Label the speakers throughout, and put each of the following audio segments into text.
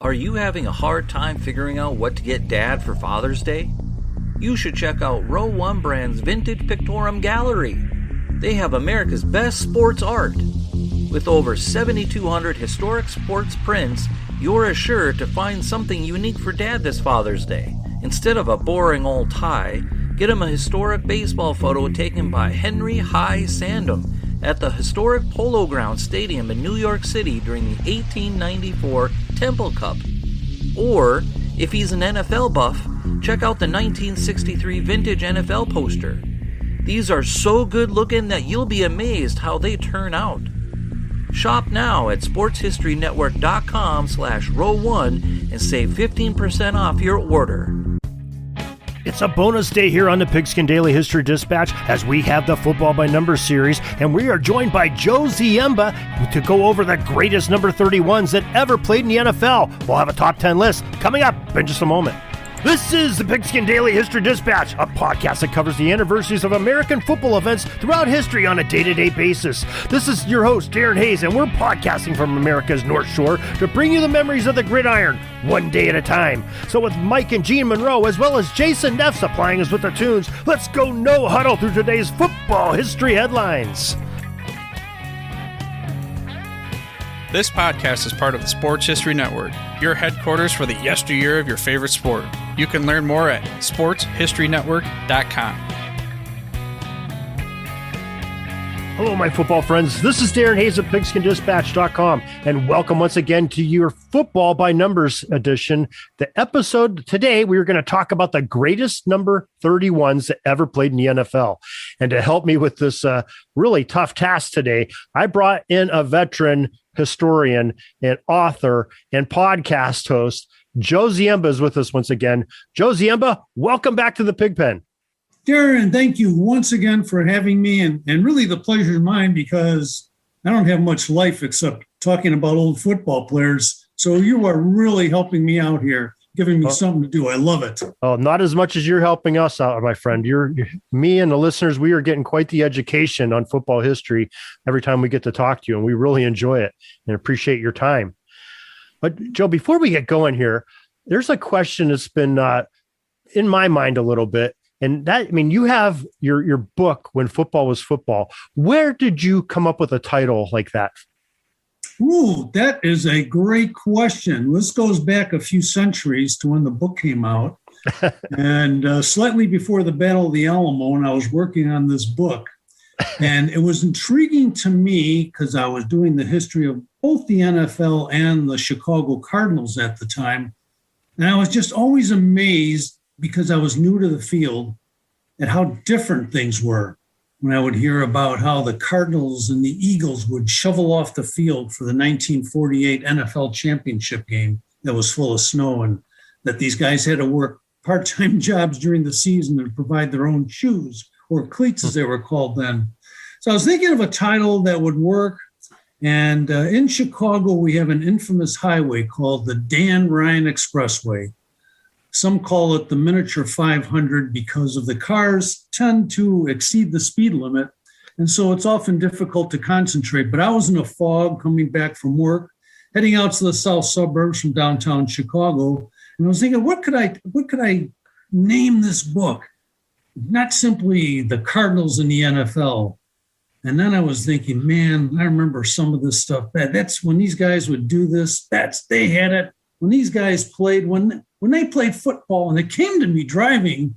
Speaker 1: Are you having a hard time figuring out what to get Dad for Father's Day? You should check out Row 1 Brand's Vintage Pictorum Gallery. They have America's best sports art. With over 7,200 historic sports prints, you're assured to find something unique for Dad this Father's Day. Instead of a boring old tie, get him a historic baseball photo taken by Henry High Sandham at the historic Polo Grounds Stadium in New York City during the 1894 Temple Cup. Or, if he's an NFL buff, check out the 1963 vintage NFL poster. These are so good looking that you'll be amazed how they turn out. Shop now at sportshistorynetwork.com/row1 and save 15% off your order.
Speaker 2: It's a bonus day here on the Pigskin Daily History Dispatch as we have the Football by Numbers series, and we are joined by Joe Ziemba to go over the greatest number 31s that ever played in the NFL. We'll have a top 10 list coming up in just a moment. This is the Pigskin Daily History Dispatch, a podcast that covers the anniversaries of American football events throughout history on a day-to-day basis. This is your host, Darren Hayes, and we're podcasting from America's North Shore to bring you the memories of the gridiron, one day at a time. So with Mike and Gene Monroe, as well as Jason Neff supplying us with the tunes, let's go no huddle through today's football history headlines.
Speaker 3: This podcast is part of the Sports History Network, your headquarters for the yesteryear of your favorite sport. You can learn more at sportshistorynetwork.com.
Speaker 2: Hello, my football friends. This is Darren Hayes of PigskinDispatch.com, and welcome once again to your Football by Numbers edition. The episode today, we are going to talk about the greatest number 31s that ever played in the NFL. And to help me with this really tough task today, I brought in a veteran historian and author and podcast host. Joe Ziemba is with us once again. Joe Ziemba, welcome back to the Pigpen.
Speaker 4: Darren, thank you once again for having me. And really the pleasure is mine because I don't have much life except talking about old football players. So you are really helping me out here, giving me something to do. I love it. Oh,
Speaker 2: not as much as you're helping us out, my friend. Me and the listeners, we are getting quite the education on football history every time we get to talk to you, and we really enjoy it and appreciate your time. But Joe, before we get going here, there's a question that's been in my mind a little bit. And that, I mean, you have your book, When Football Was Football. Where did you come up with a title like that?
Speaker 4: Ooh, that is a great question. This goes back a few centuries to when the book came out. And slightly before the Battle of the Alamo, and I was working on this book. And it was intriguing to me because I was doing the history of both the NFL and the Chicago Cardinals at the time. And I was just always amazed, because I was new to the field, at how different things were when I would hear about how the Cardinals and the Eagles would shovel off the field for the 1948 NFL championship game that was full of snow, and that these guys had to work part-time jobs during the season and provide their own shoes, or cleats as they were called then. So I was thinking of a title that would work. And in Chicago, we have an infamous highway called the Dan Ryan Expressway. Some call it the miniature 500 because of the cars tend to exceed the speed limit. And so it's often difficult to concentrate. But I was in a fog coming back from work, heading out to the south suburbs from downtown Chicago. And I was thinking, what could I name this book? Not simply the Cardinals in the NFL. And then I was thinking, man, I remember some of this stuff. That's when these guys would do this. They had it. When these guys played, when they played football, and it came to me driving,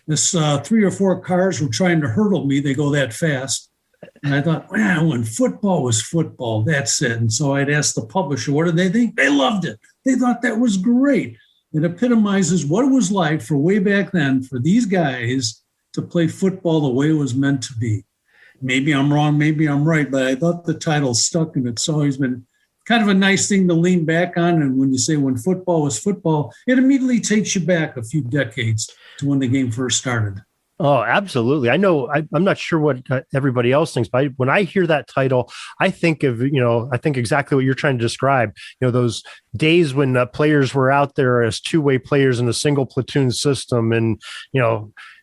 Speaker 4: this 3 or 4 cars were trying to hurdle me. They go that fast. And I thought, wow, when football was football, that's it. And so I'd ask the publisher, what did they think? They loved it. They thought that was great. It epitomizes what it was like for way back then for these guys to play football the way it was meant to be. Maybe I'm wrong, maybe I'm right, but I thought the title stuck, and it's always been kind of a nice thing to lean back on. And when you say when football was football, it immediately takes you back a few decades to when the game first started.
Speaker 2: Oh, absolutely. I know. I'm not sure what everybody else thinks, but when I hear that title, I think of, I think exactly what you're trying to describe. Those days when players were out there as two-way players in a single platoon system, and,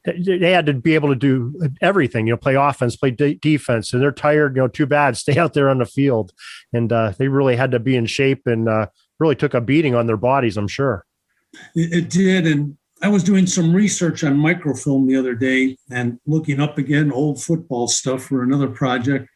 Speaker 2: they had to be able to do everything, play offense, play defense, and they're tired, too bad, stay out there on the field. And they really had to be in shape and really took a beating on their bodies, I'm sure.
Speaker 4: It did. And I was doing some research on microfilm the other day and looking up again old football stuff for another project.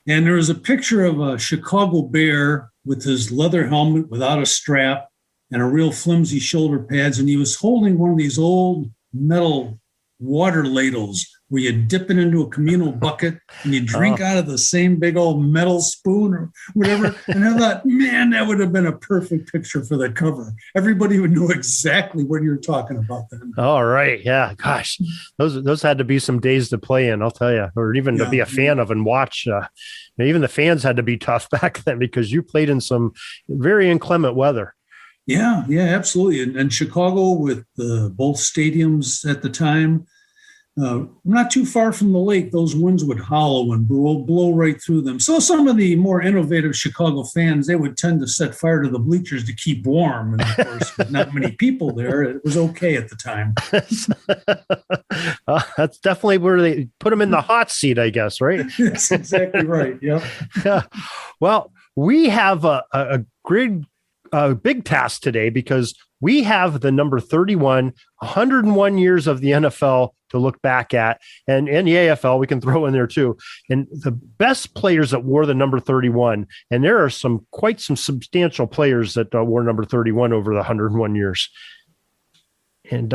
Speaker 4: And there was a picture of a Chicago Bear with his leather helmet without a strap and a real flimsy shoulder pads. And he was holding one of these old metal water ladles where you dip it into a communal bucket and you drink out of the same big old metal spoon or whatever. And I thought, man, that would have been a perfect picture for the cover. Everybody would know exactly what you're talking about then.
Speaker 2: All right. Yeah. Gosh, those had to be some days to play in, I'll tell you, or even to be a fan of and watch. Even the fans had to be tough back then because you played in some very inclement weather.
Speaker 4: Yeah, absolutely. And Chicago with both stadiums at the time, not too far from the lake, those winds would hollow and blow right through them. So some of the more innovative Chicago fans, they would tend to set fire to the bleachers to keep warm. And of course, with not many people there, it was okay at the time.
Speaker 2: That's definitely where they put them in the hot seat, I guess, right?
Speaker 4: That's exactly right. Yep.
Speaker 2: Yeah. Well, we have a great big task today because we have the number 31, 101 years of the NFL to look back at, and the AFL we can throw in there too. And the best players that wore the number 31, and there are quite some substantial players that wore number 31 over the 101 years. And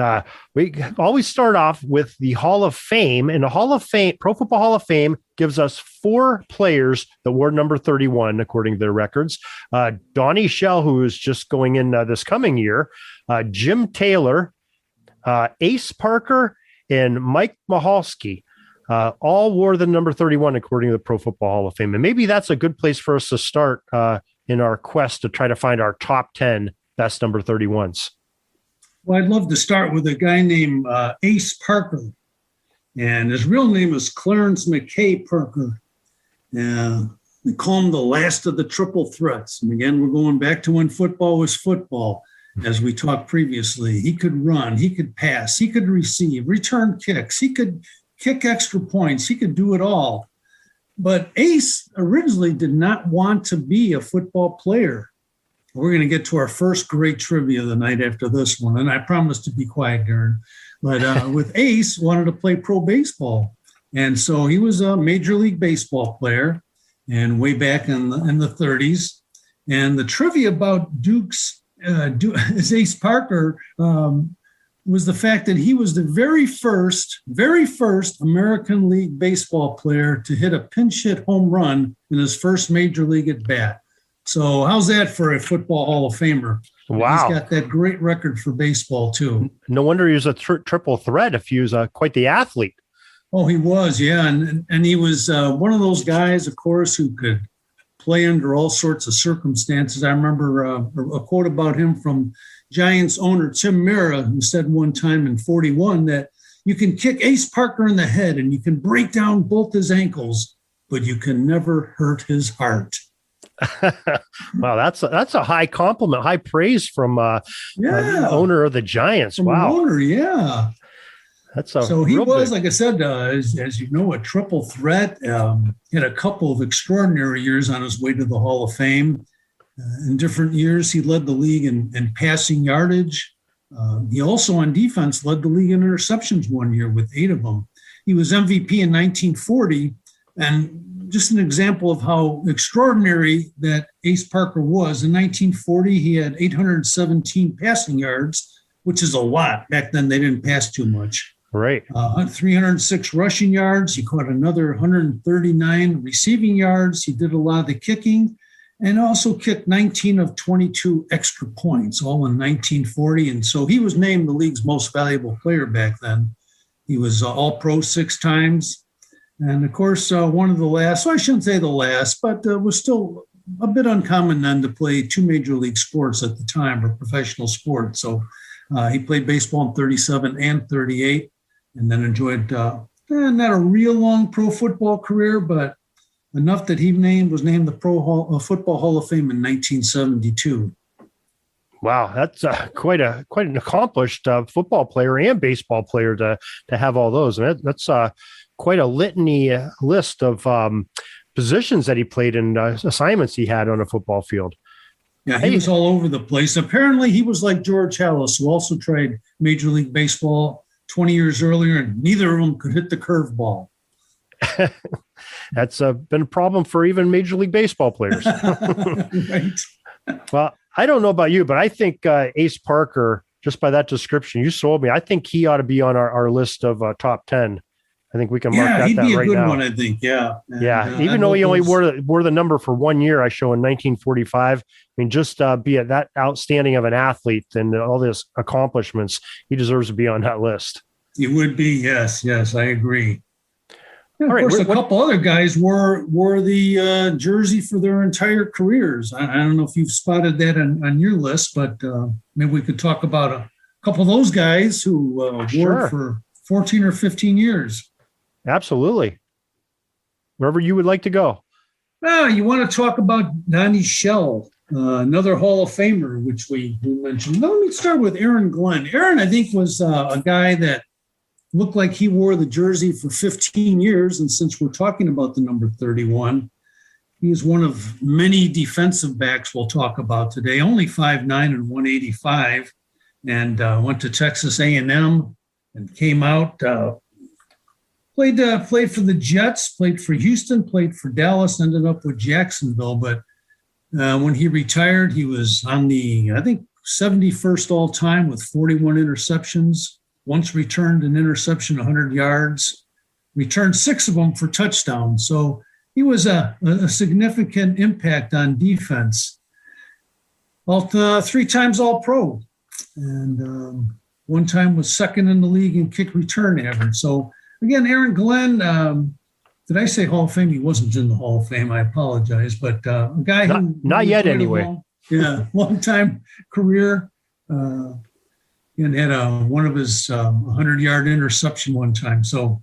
Speaker 2: we always start off with the Hall of Fame, and the Hall of Fame, Pro Football Hall of Fame, gives us 4 players that wore number 31 according to their records. Donnie Shell, who is just going in this coming year, Jim Taylor, Ace Parker, and Mike Mahalski. All wore the number 31 according to the Pro Football Hall of Fame. And maybe that's a good place for us to start in our quest to try to find our top 10 best number 31s.
Speaker 4: Well, I'd love to start with a guy named Ace Parker. And his real name is Clarence McKay Parker. We call him the last of the triple threats. And again, we're going back to when football was football. As we talked previously, he could run, he could pass, he could receive, return kicks, he could kick extra points, he could do it all. But Ace originally did not want to be a football player. We're going to get to our first great trivia of the night after this one, and I promise to be quiet, Darren. But with Ace, wanted to play pro baseball. And so he was a Major League Baseball player, and way back in the 30s. And the trivia about Ace Parker was the fact that he was the very first American League Baseball player to hit a pinch hit home run in his first major league at bat. So how's that for a football Hall of Famer?
Speaker 2: Wow.
Speaker 4: He's got that great record for baseball too.
Speaker 2: No wonder he was a triple threat if he was quite the athlete.
Speaker 4: Oh, he was, yeah. And he was one of those guys, of course, who could play under all sorts of circumstances. I remember a quote about him from Giants owner Tim Mara, who said one time in 41 that you can kick Ace Parker in the head and you can break down both his ankles, but you can never hurt his heart.
Speaker 2: Wow, that's a high compliment, high praise from the owner of the Giants. Wow,
Speaker 4: owner, yeah. So he was,
Speaker 2: big.
Speaker 4: Like I said, as you know, a triple threat. Had a couple of extraordinary years on his way to the Hall of Fame. In different years, he led the league in passing yardage. He also, on defense, led the league in interceptions one year with 8 of them. He was MVP in 1940, and just an example of how extraordinary that Ace Parker was. In 1940, he had 817 passing yards, which is a lot. Back then, they didn't pass too much.
Speaker 2: Right.
Speaker 4: 306 rushing yards. He caught another 139 receiving yards. He did a lot of the kicking and also kicked 19 of 22 extra points, all in 1940. And so he was named the league's most valuable player back then. He was All-Pro 6 times. And, of course, one of the last, so I shouldn't say the last, but was still a bit uncommon then to play 2 major league sports at the time, or professional sports. So he played baseball in 37 and 38, and then enjoyed not a real long pro football career, but enough that he was named the Football Hall of Fame in 1972.
Speaker 2: Wow, that's quite an accomplished football player and baseball player to have all those. And that's quite a litany list of positions that he played in, assignments he had on a football field.
Speaker 4: Yeah, he was all over the place. Apparently, he was like George Halas, who also tried Major League Baseball 20 years earlier, and neither of them could hit the curveball.
Speaker 2: That's been a problem for even Major League Baseball players.
Speaker 4: Right.
Speaker 2: Well, I don't know about you, but I think Ace Parker, just by that description, you sold me. I think he ought to be on our list of top 10. I think we can mark that
Speaker 4: he'd be a
Speaker 2: right
Speaker 4: good
Speaker 2: now.
Speaker 4: one, I think. Yeah. And,
Speaker 2: yeah. Even though he only wore the number for 1 year, I show in 1945. I mean, just be that outstanding of an athlete and all his accomplishments, he deserves to be on that list.
Speaker 4: He would be. Yes, I agree. Yeah, of
Speaker 2: right,
Speaker 4: course, a couple other guys wore the jersey for their entire careers. I don't know if you've spotted that on your list, but maybe we could talk about a couple of those guys who wore it for 14 or 15 years.
Speaker 2: Absolutely. Wherever you would like to go.
Speaker 4: You want to talk about Donnie Shell, another Hall of Famer, which we mentioned. Let me start with Aaron Glenn. Aaron, I think, was a guy that looked like he wore the jersey for 15 years. And since we're talking about the number 31, he is one of many defensive backs we'll talk about today. Only 5'9" and 185, and went to Texas A&M and came out. Played for the Jets, played for Houston, played for Dallas, ended up with Jacksonville. But when he retired, he was on the, I think, 71st all time with 41 interceptions. Once returned an interception 100 yards, returned 6 of them for touchdowns. So he was a significant impact on defense. 3 times All-Pro, and 1 time was second in the league in kick return average. So again, Aaron Glenn, did I say Hall of Fame? He wasn't in the Hall of Fame. I apologize. But a guy who...
Speaker 2: Not yet, anyway.
Speaker 4: Long time career. And had one of his 100-yard interception one time. So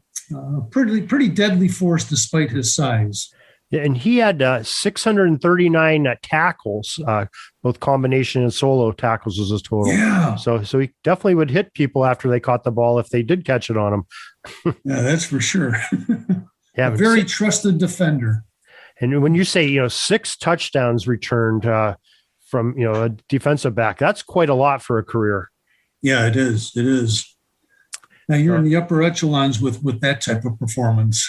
Speaker 4: pretty deadly force despite his size.
Speaker 2: Yeah, and he had 639 tackles, both combination and solo tackles was his total.
Speaker 4: Yeah.
Speaker 2: So he definitely would hit people after they caught the ball if they did catch it on him.
Speaker 4: Yeah, that's for sure.
Speaker 2: Yeah,
Speaker 4: a very trusted defender.
Speaker 2: And when you say 6 touchdowns returned from a defensive back, that's quite a lot for a career.
Speaker 4: Yeah, it is. It is. Now you're in the upper echelons with that type of performance.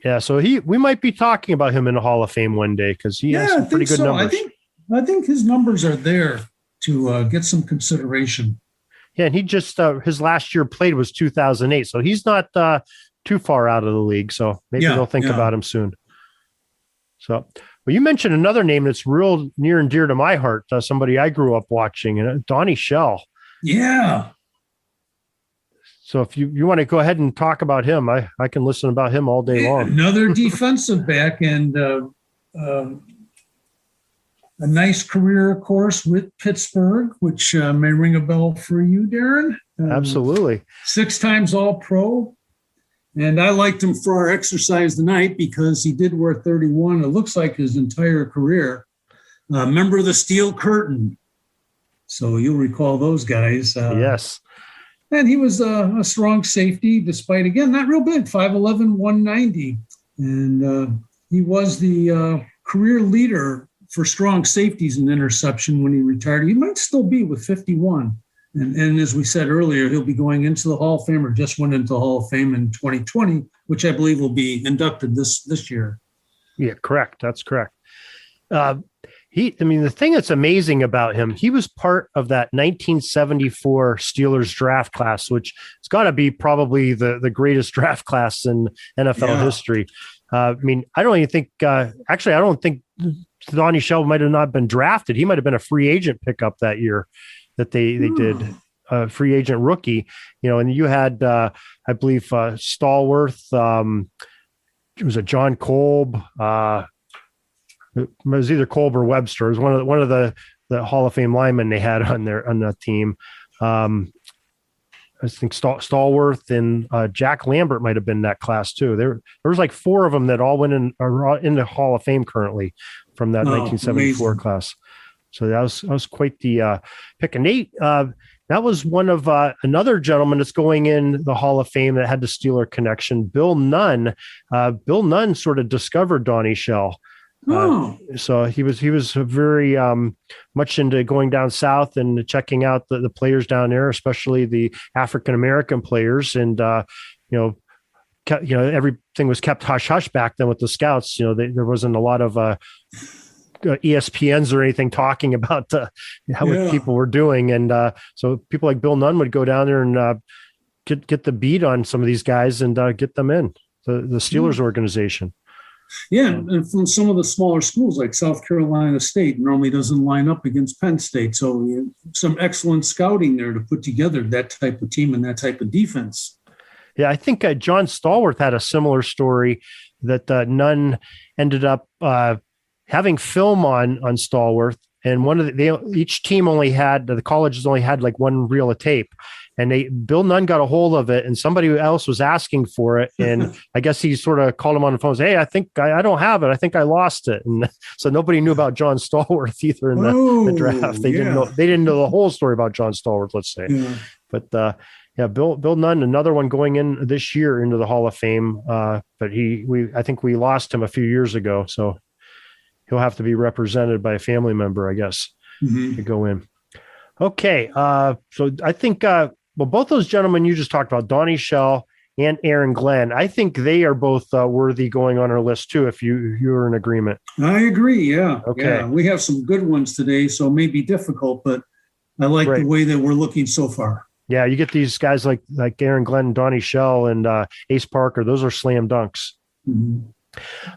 Speaker 2: Yeah, so we might be talking about him in the Hall of Fame one day because he has some pretty good numbers.
Speaker 4: I think his numbers are there to get some consideration.
Speaker 2: Yeah, and he just his last year played was 2008, so he's not too far out of the league. So maybe they'll think about him soon. So, well, you mentioned another name that's real near and dear to my heart. Somebody I grew up watching, and Donnie Shell.
Speaker 4: Yeah.
Speaker 2: So if you want to go ahead and talk about him, I can listen about him all day long.
Speaker 4: Another defensive back, and a nice career, of course, with Pittsburgh, which may ring a bell for you, Darren.
Speaker 2: Absolutely.
Speaker 4: 6 times All-Pro. And I liked him for our exercise tonight because he did wear 31. It looks like his entire career. Member of the Steel Curtain. So you'll recall those guys.
Speaker 2: Yes.
Speaker 4: And he was a strong safety, despite, again, not real big, 5'11", 190. And he was the career leader for strong safeties in interception when he retired. He might still be with 51. And as we said earlier, he'll be going into the Hall of Fame, or just went into the Hall of Fame in 2020, which I believe will be inducted this year.
Speaker 2: Yeah, correct. That's correct. The thing that's amazing about him, he was part of that 1974 Steelers draft class, which has got to be probably the greatest draft class in NFL history. I don't even think, I don't think Donnie Shell might have not been drafted. He might have been a free agent pickup that year that they did, a free agent rookie, and you had, I believe, Stallworth, it was a John Kolb, it was either Kolb or Webster. It was one of the Hall of Fame linemen they had on that team. I think Stallworth and Jack Lambert might have been that class too. There was like 4 of them that all went in the Hall of Fame currently from that 1974 amazing class. So that was quite the pick. And that was one of another gentleman that's going in the Hall of Fame that had the Steeler connection. Bill Nunn. Bill Nunn sort of discovered Donnie Shell. So he was very much into going down south and checking out the players down there, especially the African American players, and everything was kept hush hush back then with the scouts. There wasn't a lot of ESPNs or anything talking about what people were doing, and so people like Bill Nunn would go down there and get the beat on some of these guys and get them in the Steelers organization.
Speaker 4: Yeah, and from some of the smaller schools like South Carolina State normally doesn't line up against Penn State. So some excellent scouting there to put together that type of team and that type of defense.
Speaker 2: Yeah, I think John Stallworth had a similar story that Nunn ended up having film on Stallworth, and each team the colleges only had like one reel of tape, and Bill Nunn got a hold of it, and somebody else was asking for it, and I guess he sort of called him on the phone and said, "Hey, I think I don't have it. I think I lost it." And so nobody knew about John Stallworth either in the draft. They didn't know the whole story about John Stallworth, let's say. Yeah. But Bill Nunn, another one going in this year into the Hall of Fame. But I think we lost him a few years ago, so he'll have to be represented by a family member, I guess, to go in. Okay, so I think both those gentlemen you just talked about, Donnie Shell and Aaron Glenn, I think they are both worthy going on our list too. If you're in agreement, I
Speaker 4: agree. Yeah. Okay. Yeah, we have some good ones today, so it may be difficult, but I like the way that we're looking so far.
Speaker 2: Yeah, you get these guys like Aaron Glenn, Donnie Shell, and Ace Parker. Those are slam dunks. Mm-hmm.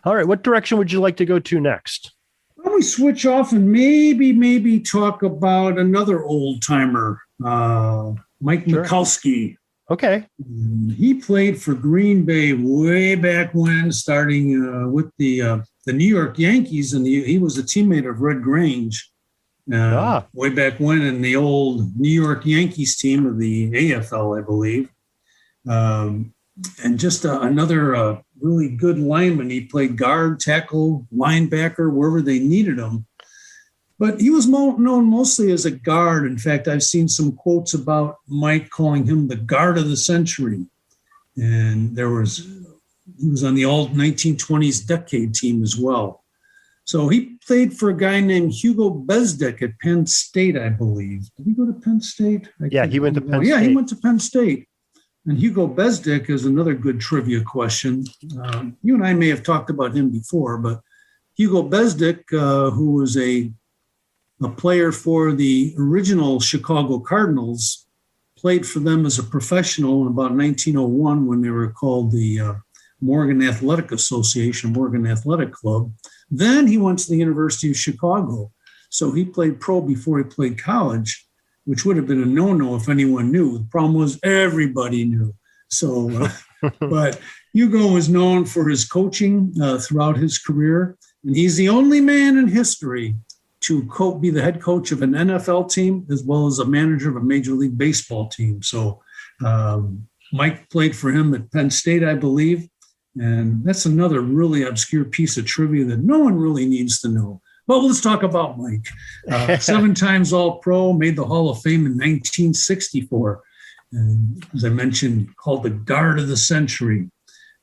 Speaker 2: All right, what direction would you like to go to next?
Speaker 4: Why don't we switch off and maybe talk about another old timer, Mike Mikulski.
Speaker 2: Okay.
Speaker 4: He played for Green Bay way back when, starting with the New York Yankees, and he was a teammate of Red Grange. Way back when in the old New York Yankees team of the AFL, I believe. And just another really good lineman. He played guard, tackle, linebacker, wherever they needed him. But he was known mostly as a guard. In fact, I've seen some quotes about Mike calling him the guard of the century. And he was on the all 1920s decade team as well. So he played for a guy named Hugo Bezdek at Penn State, I believe. Did he go to Penn State?
Speaker 2: He went to Penn State.
Speaker 4: Yeah, he went to Penn State. And Hugo Bezdek is another good trivia question. You and I may have talked about him before, but Hugo Bezdek, who was a player for the original Chicago Cardinals, played for them as a professional in about 1901 when they were called the Morgan Athletic Association, Morgan Athletic Club. Then he went to the University of Chicago. So he played pro before he played college, which would have been a no-no if anyone knew. The problem was everybody knew. So, but Hugo was known for his coaching throughout his career. And he's the only man in history to be the head coach of an NFL team as well as a manager of a Major League Baseball team. So Mike played for him at Penn State, I believe. And that's another really obscure piece of trivia that no one really needs to know. But let's talk about Mike. 7 times All-Pro, made the Hall of Fame in 1964. And as I mentioned, called the guard of the century.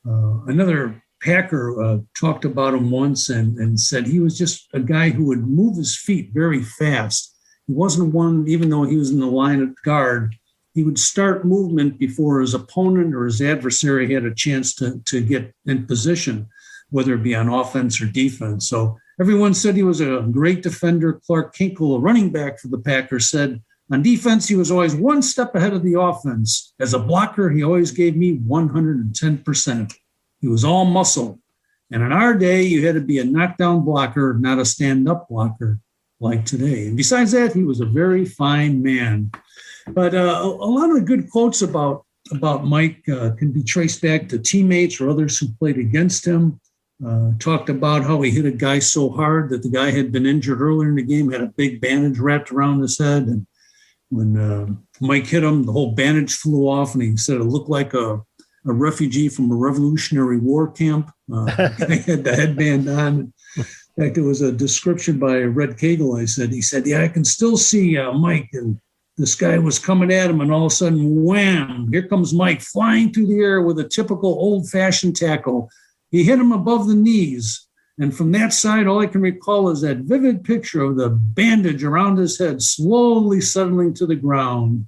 Speaker 4: Another Packer talked about him once and said he was just a guy who would move his feet very fast. He wasn't one, even though he was in the line at guard, he would start movement before his opponent or his adversary had a chance to get in position, whether it be on offense or defense. So everyone said he was a great defender. Clark Kinkle, a running back for the Packers, said, on defense, he was always one step ahead of the offense. As a blocker, he always gave me 110%. He was all muscle. And in our day, you had to be a knockdown blocker, not a stand-up blocker like today. And besides that, he was a very fine man. But a lot of the good quotes about Mike can be traced back to teammates or others who played against him. Talked about how he hit a guy so hard that the guy had been injured earlier in the game, had a big bandage wrapped around his head. And when Mike hit him, the whole bandage flew off, and he said it looked like a refugee from a Revolutionary War camp. He had the headband on. In fact, there was a description by Red Cagle, he said, yeah, I can still see Mike, and this guy was coming at him, and all of a sudden, wham, here comes Mike flying through the air with a typical old-fashioned tackle. He hit him above the knees, And from that side, all I can recall is that vivid picture of the bandage around his head slowly settling to the ground.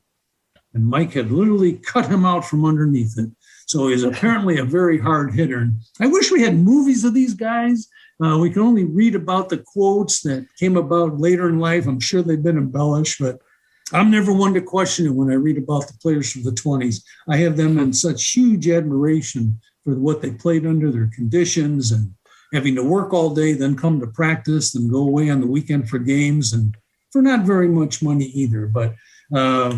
Speaker 4: And Mike had literally cut him out from underneath it. So he's apparently a very hard hitter. And I wish we had movies of these guys. We can only read about the quotes that came about later in life. I'm sure they've been embellished, but I'm never one to question it when I read about the players from the 20s. I have them in such huge admiration for what they played under, their conditions, and having to work all day, then come to practice, then go away on the weekend for games, and for not very much money either. But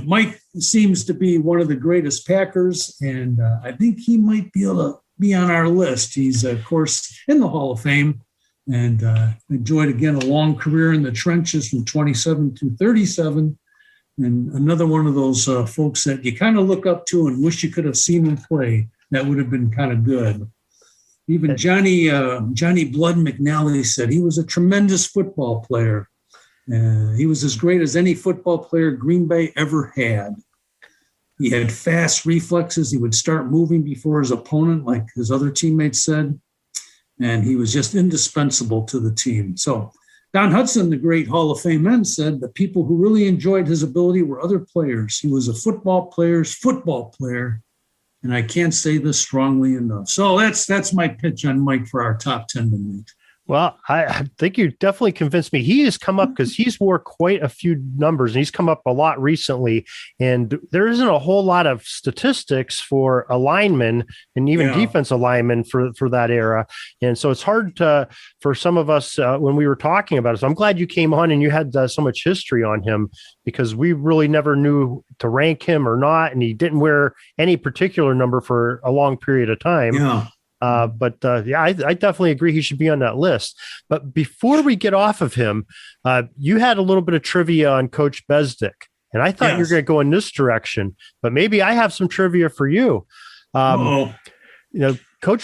Speaker 4: Mike seems to be one of the greatest Packers, and I think he might be able to be on our list. He's, of course, in the Hall of Fame, and enjoyed, again, a long career in the trenches from 27 to 37, and another one of those folks that you kind of look up to and wish you could have seen him play. That would have been kind of good. Even Johnny Blood McNally said he was a tremendous football player. He was as great as any football player Green Bay ever had. He had fast reflexes. He would start moving before his opponent, like his other teammates said. And he was just indispensable to the team. So Don Hudson, the great Hall of Fame man, said the people who really enjoyed his ability were other players. He was a football player's football player. And I can't say this strongly enough. So that's my pitch on Mike for our top 10 tonight.
Speaker 2: Well, I think you definitely convinced me. He has come up because he's wore quite a few numbers, and he's come up a lot recently. And there isn't a whole lot of statistics for a lineman and even defensive linemen for that era. And so it's hard for some of us when we were talking about it. So I'm glad you came on and you had so much history on him, because we really never knew to rank him or not. And he didn't wear any particular number for a long period of time.
Speaker 4: Yeah.
Speaker 2: I definitely agree he should be on that list. But before we get off of him, you had a little bit of trivia on Coach Besdick, and I thought you were going to go in this direction, but maybe I have some trivia for you. Coach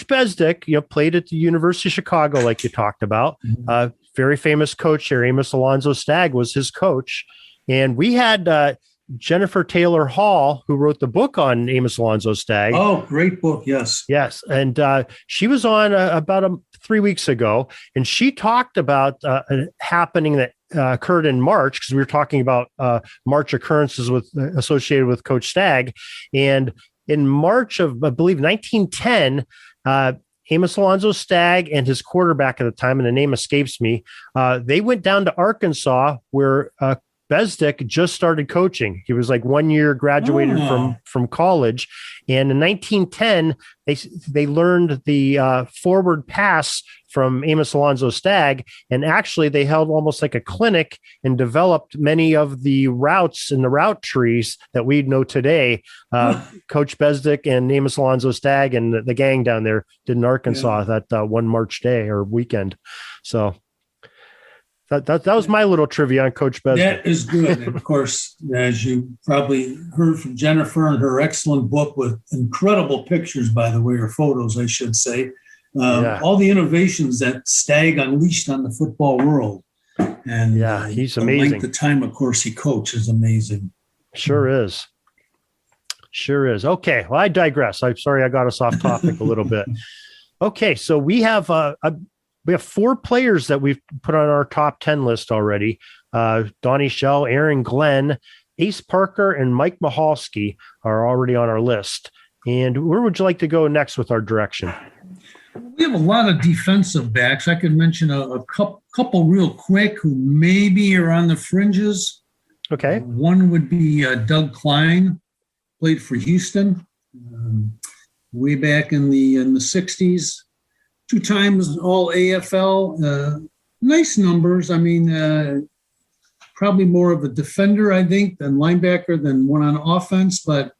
Speaker 2: Besdick, played at the University of Chicago, like you talked about. Very famous coach there. Amos Alonzo Stagg was his coach, and we had Jennifer Taylor Hall, who wrote the book on Amos Alonzo Stagg.
Speaker 4: Oh, great book. Yes.
Speaker 2: Yes. And she was on about 3 weeks ago, and she talked about a happening that occurred in March, because we were talking about March occurrences associated with Coach Stagg. And in March of, I believe, 1910, Amos Alonzo Stagg and his quarterback at the time, and the name escapes me, they went down to Arkansas, where Besdick just started coaching. He was like 1 year graduated from college. And in 1910, they learned the forward pass from Amos Alonzo Stagg. And actually, they held almost like a clinic and developed many of the routes in the route trees that we know today. Coach Besdick and Amos Alonzo Stagg and the gang down there did in Arkansas that one March day or weekend. So that was my little trivia on Coach Besdick.
Speaker 4: That is good. And of course, as you probably heard from Jennifer and her excellent book with incredible pictures, by the way, or photos, I should say, all the innovations that Stagg unleashed on the football world. And
Speaker 2: he's amazing.
Speaker 4: The time, of course, he coached is amazing.
Speaker 2: Sure is. Okay. Well, I digress. I'm sorry I got us off topic a little bit. Okay. So we have we have 4 players that we've put on our top 10 list already. Donnie Shell, Aaron Glenn, Ace Parker, and Mike Michalski are already on our list. And where would you like to go next with our direction?
Speaker 4: We have a lot of defensive backs. I could mention a couple real quick who maybe are on the fringes.
Speaker 2: Okay.
Speaker 4: One would be Doug Klein, played for Houston way back in the 60s. 2 times all AFL, nice numbers. I mean, probably more of a defender, I think, than linebacker than one on offense, but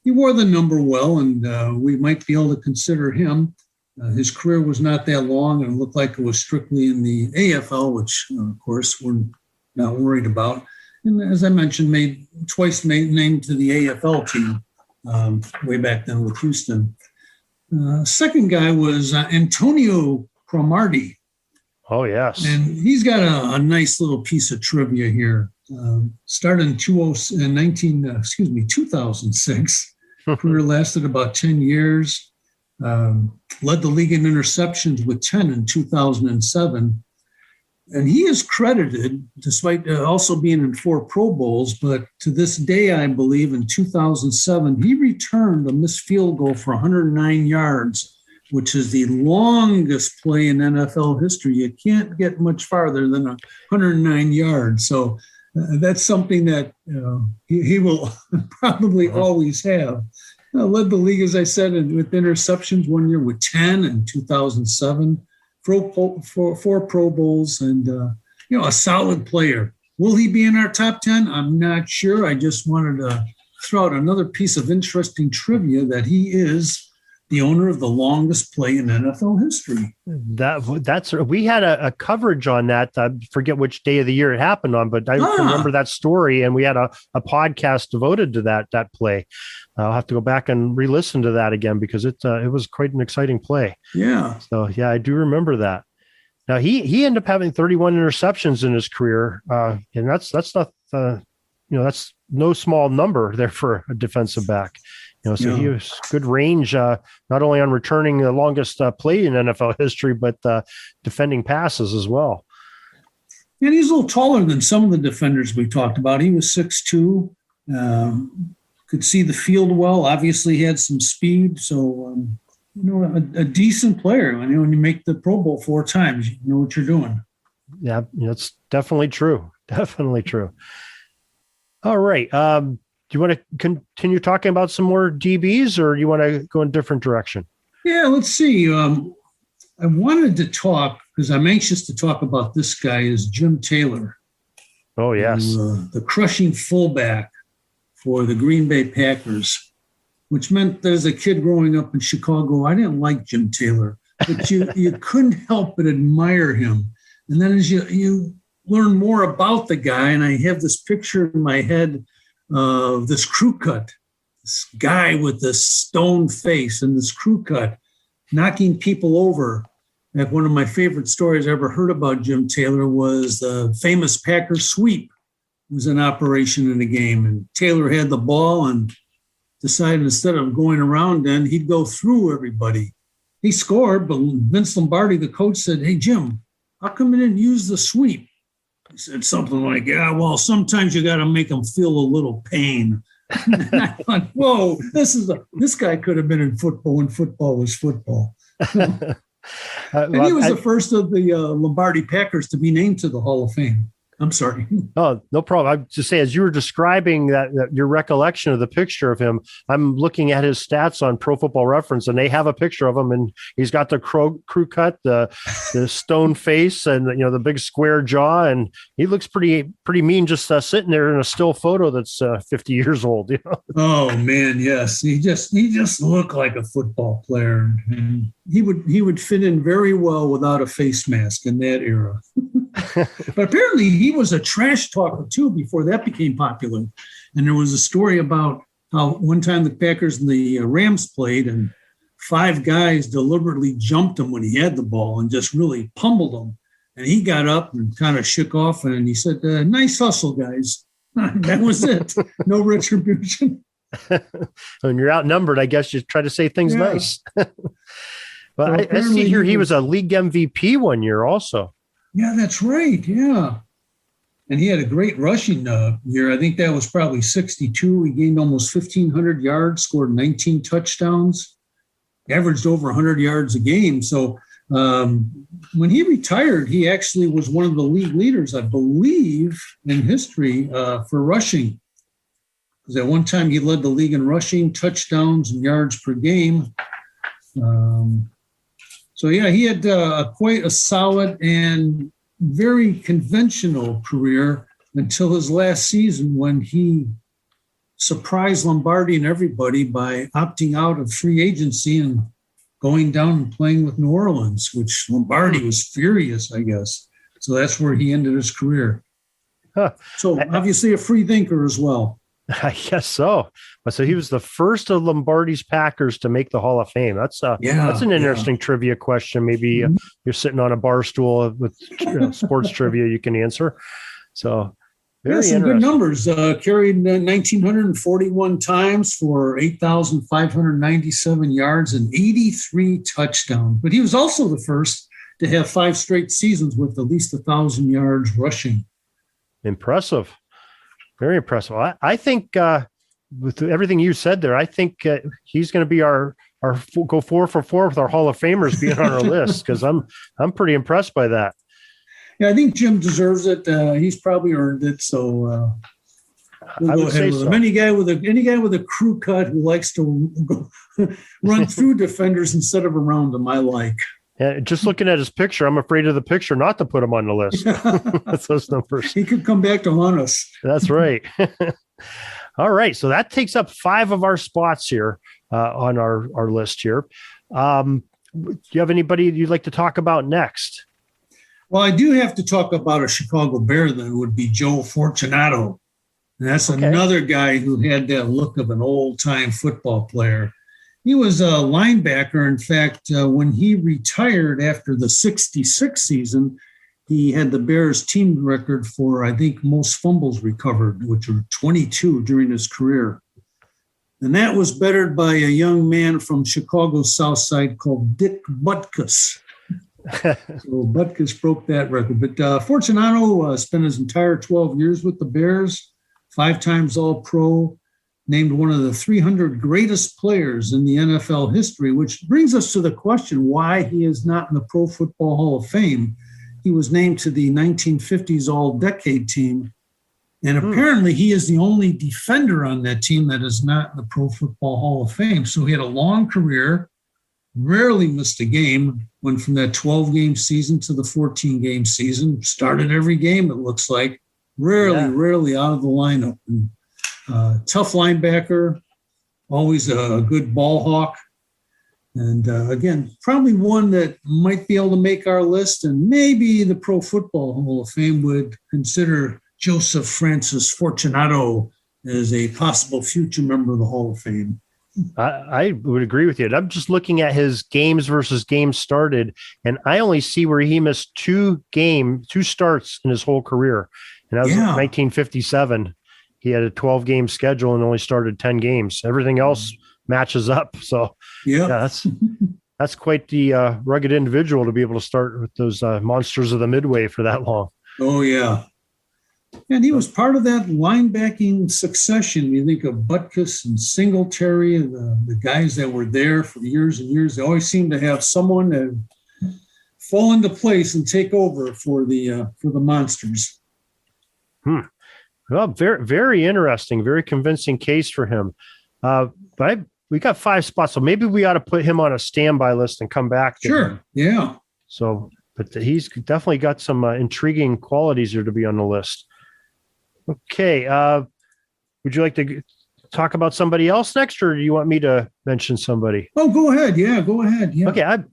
Speaker 4: he wore the number well, and we might be able to consider him. His career was not that long, and it looked like it was strictly in the AFL, which, of course, we're not worried about. And as I mentioned, twice named to the AFL team way back then with Houston. Second guy was Antonio Cromartie.
Speaker 2: Oh, yes.
Speaker 4: And he's got a nice little piece of trivia here. Started in 2006. Career lasted about 10 years. led the league in interceptions with 10 in 2007. And he is credited, despite also being in 4 Pro Bowls, but to this day, I believe in 2007, he returned a missed field goal for 109 yards, which is the longest play in NFL history. You can't get much farther than 109 yards. So that's something that he will probably always have. Led the league, as I said, with interceptions one year with 10 in 2007. 4 Pro Bowls, and a solid player. Will he be in our top 10? I'm not sure. I just wanted to throw out another piece of interesting trivia that he is the owner of the longest play in NFL history.
Speaker 2: That's we had a coverage on that. I forget which day of the year it happened on, but I remember that story, and we had a podcast devoted to that play. I'll have to go back and re-listen to that again because it was quite an exciting play.
Speaker 4: Yeah.
Speaker 2: So yeah, I do remember that. Now he ended up having 31 interceptions in his career, and that's not that's no small number there for a defensive back. He was good range, not only on returning the longest play in NFL history, but defending passes as well.
Speaker 4: And he's a little taller than some of the defenders we talked about. He was 6'2", could see the field well. Obviously, he had some speed. So, a decent player. When you make the Pro Bowl 4 times, you know what you're doing.
Speaker 2: Yeah, that's definitely true. Definitely true. All right. Do you want to continue talking about some more DBs, or do you want to go in a different direction?
Speaker 4: Yeah, let's see. I wanted to talk, because I'm anxious to talk about this guy, is Jim Taylor.
Speaker 2: Oh, yes.
Speaker 4: The crushing fullback for the Green Bay Packers, which meant that as a kid growing up in Chicago, I didn't like Jim Taylor, but you couldn't help but admire him. And then as you learn more about the guy, and I have this picture in my head of this crew cut, this guy with this stone face and this crew cut knocking people over. Like, one of my favorite stories I ever heard about Jim Taylor was the famous Packers sweep. It was in operation in a game, and Taylor had the ball and decided instead of going around, then he'd go through everybody. He scored, but Vince Lombardi, the coach, said, "Hey, Jim, how come you didn't use the sweep?" He said something like, "Yeah, well, sometimes you got to make them feel a little pain." And I thought, whoa, this guy could have been in football when football was football. And he was the first of the Lombardi Packers to be named to the Hall of Fame. I'm sorry.
Speaker 2: Oh, no problem. I just say, as you were describing that your recollection of the picture of him, I'm looking at his stats on Pro Football Reference, and they have a picture of him, and he's got the crew cut, the stone face, and the big square jaw, and he looks pretty mean just sitting there in a still photo that's 50 years old.
Speaker 4: Oh man, yes, he just looked like a football player, and he would fit in very well without a face mask in that era. But apparently he was a trash talker too before that became popular. And there was a story about how one time the Packers and the Rams played, and 5 guys deliberately jumped him when he had the ball and just really pummeled him. And he got up and kind of shook off, and he said, "Nice hustle, guys." That was it. No retribution.
Speaker 2: When you're outnumbered, I guess you try to say things nice. But I see here he was a league MVP one year also.
Speaker 4: Yeah, that's right. Yeah. And he had a great rushing year. I think that was probably 62. He gained almost 1,500 yards, scored 19 touchdowns, averaged over 100 yards a game. So when he retired, he actually was one of the league leaders, I believe, in history for rushing. Because at one time he led the league in rushing, touchdowns, and yards per game. So, yeah, he had quite a solid and very conventional career until his last season, when he surprised Lombardi and everybody by opting out of free agency and going down and playing with New Orleans, which Lombardi was furious, I guess. So that's where he ended his career.
Speaker 2: Huh.
Speaker 4: So obviously a free thinker as well.
Speaker 2: I guess so. So he was the first of Lombardi's Packers to make the Hall of Fame. That's an interesting trivia question. Maybe you're sitting on a bar stool with sports trivia you can answer. So
Speaker 4: Yeah, some good numbers. Carried 1,941 times for 8,597 yards and 83 touchdowns. But he was also the first to have 5 straight seasons with at least 1,000 yards rushing.
Speaker 2: Impressive. Very impressive. I think with everything you said there, I think he's going to be our go 4 for 4 with our Hall of Famers being on our list, because I'm pretty impressed by that.
Speaker 4: Yeah, I think Jim deserves it. He's probably earned it. So we'll go ahead with him. Any guy with a crew cut who likes to run through defenders instead of around them, I like.
Speaker 2: Yeah, just looking at his picture, I'm afraid of the picture not to put him on the list. That's those numbers.
Speaker 4: He could come back to haunt us.
Speaker 2: That's right. All right. So that takes up 5 of our spots here on our list here. Do you have anybody you'd like to talk about next?
Speaker 4: Well, I do have to talk about a Chicago Bear that would be Joe Fortunato. And that's another guy who had that look of an old-time football player. He was a linebacker. In fact, when he retired after the 66 season, he had the Bears team record for, I think, most fumbles recovered, which were 22 during his career. And that was bettered by a young man from Chicago's South Side called Dick Butkus. So Butkus broke that record. But Fortunato spent his entire 12 years with the Bears, 5 times All-Pro, named one of the 300 greatest players in the NFL history, which brings us to the question why he is not in the Pro Football Hall of Fame. He was named to the 1950s All-Decade team, and apparently he is the only defender on that team that is not in the Pro Football Hall of Fame. So he had a long career, rarely missed a game, went from that 12-game season to the 14-game season, started every game, it looks like, rarely out of the lineup. And, tough linebacker, always a good ball hawk. And again, probably one that might be able to make our list, and maybe the Pro Football Hall of Fame would consider Joseph Francis Fortunato as a possible future member of the Hall of Fame.
Speaker 2: I would agree with you. I'm just looking at his games versus games started, and I only see where he missed 2 starts in his whole career. And that was 1957. He had a 12-game schedule and only started 10 games. Everything else matches up. So that's quite the rugged individual to be able to start with those monsters of the Midway for that long.
Speaker 4: Oh, yeah. And he was part of that linebacking succession. You think of Butkus and Singletary, the guys that were there for years and years. They always seem to have someone that fall into place and take over for the monsters.
Speaker 2: Well, very, very interesting, very convincing case for him. But we got 5 spots, so maybe we ought to put him on a standby list and come back to him.
Speaker 4: Yeah.
Speaker 2: So, but he's definitely got some intriguing qualities here to be on the list. Okay. Would you like to talk about somebody else next, or do you want me to mention somebody?
Speaker 4: Oh, go ahead. Yeah, go ahead. Yeah.
Speaker 2: Okay.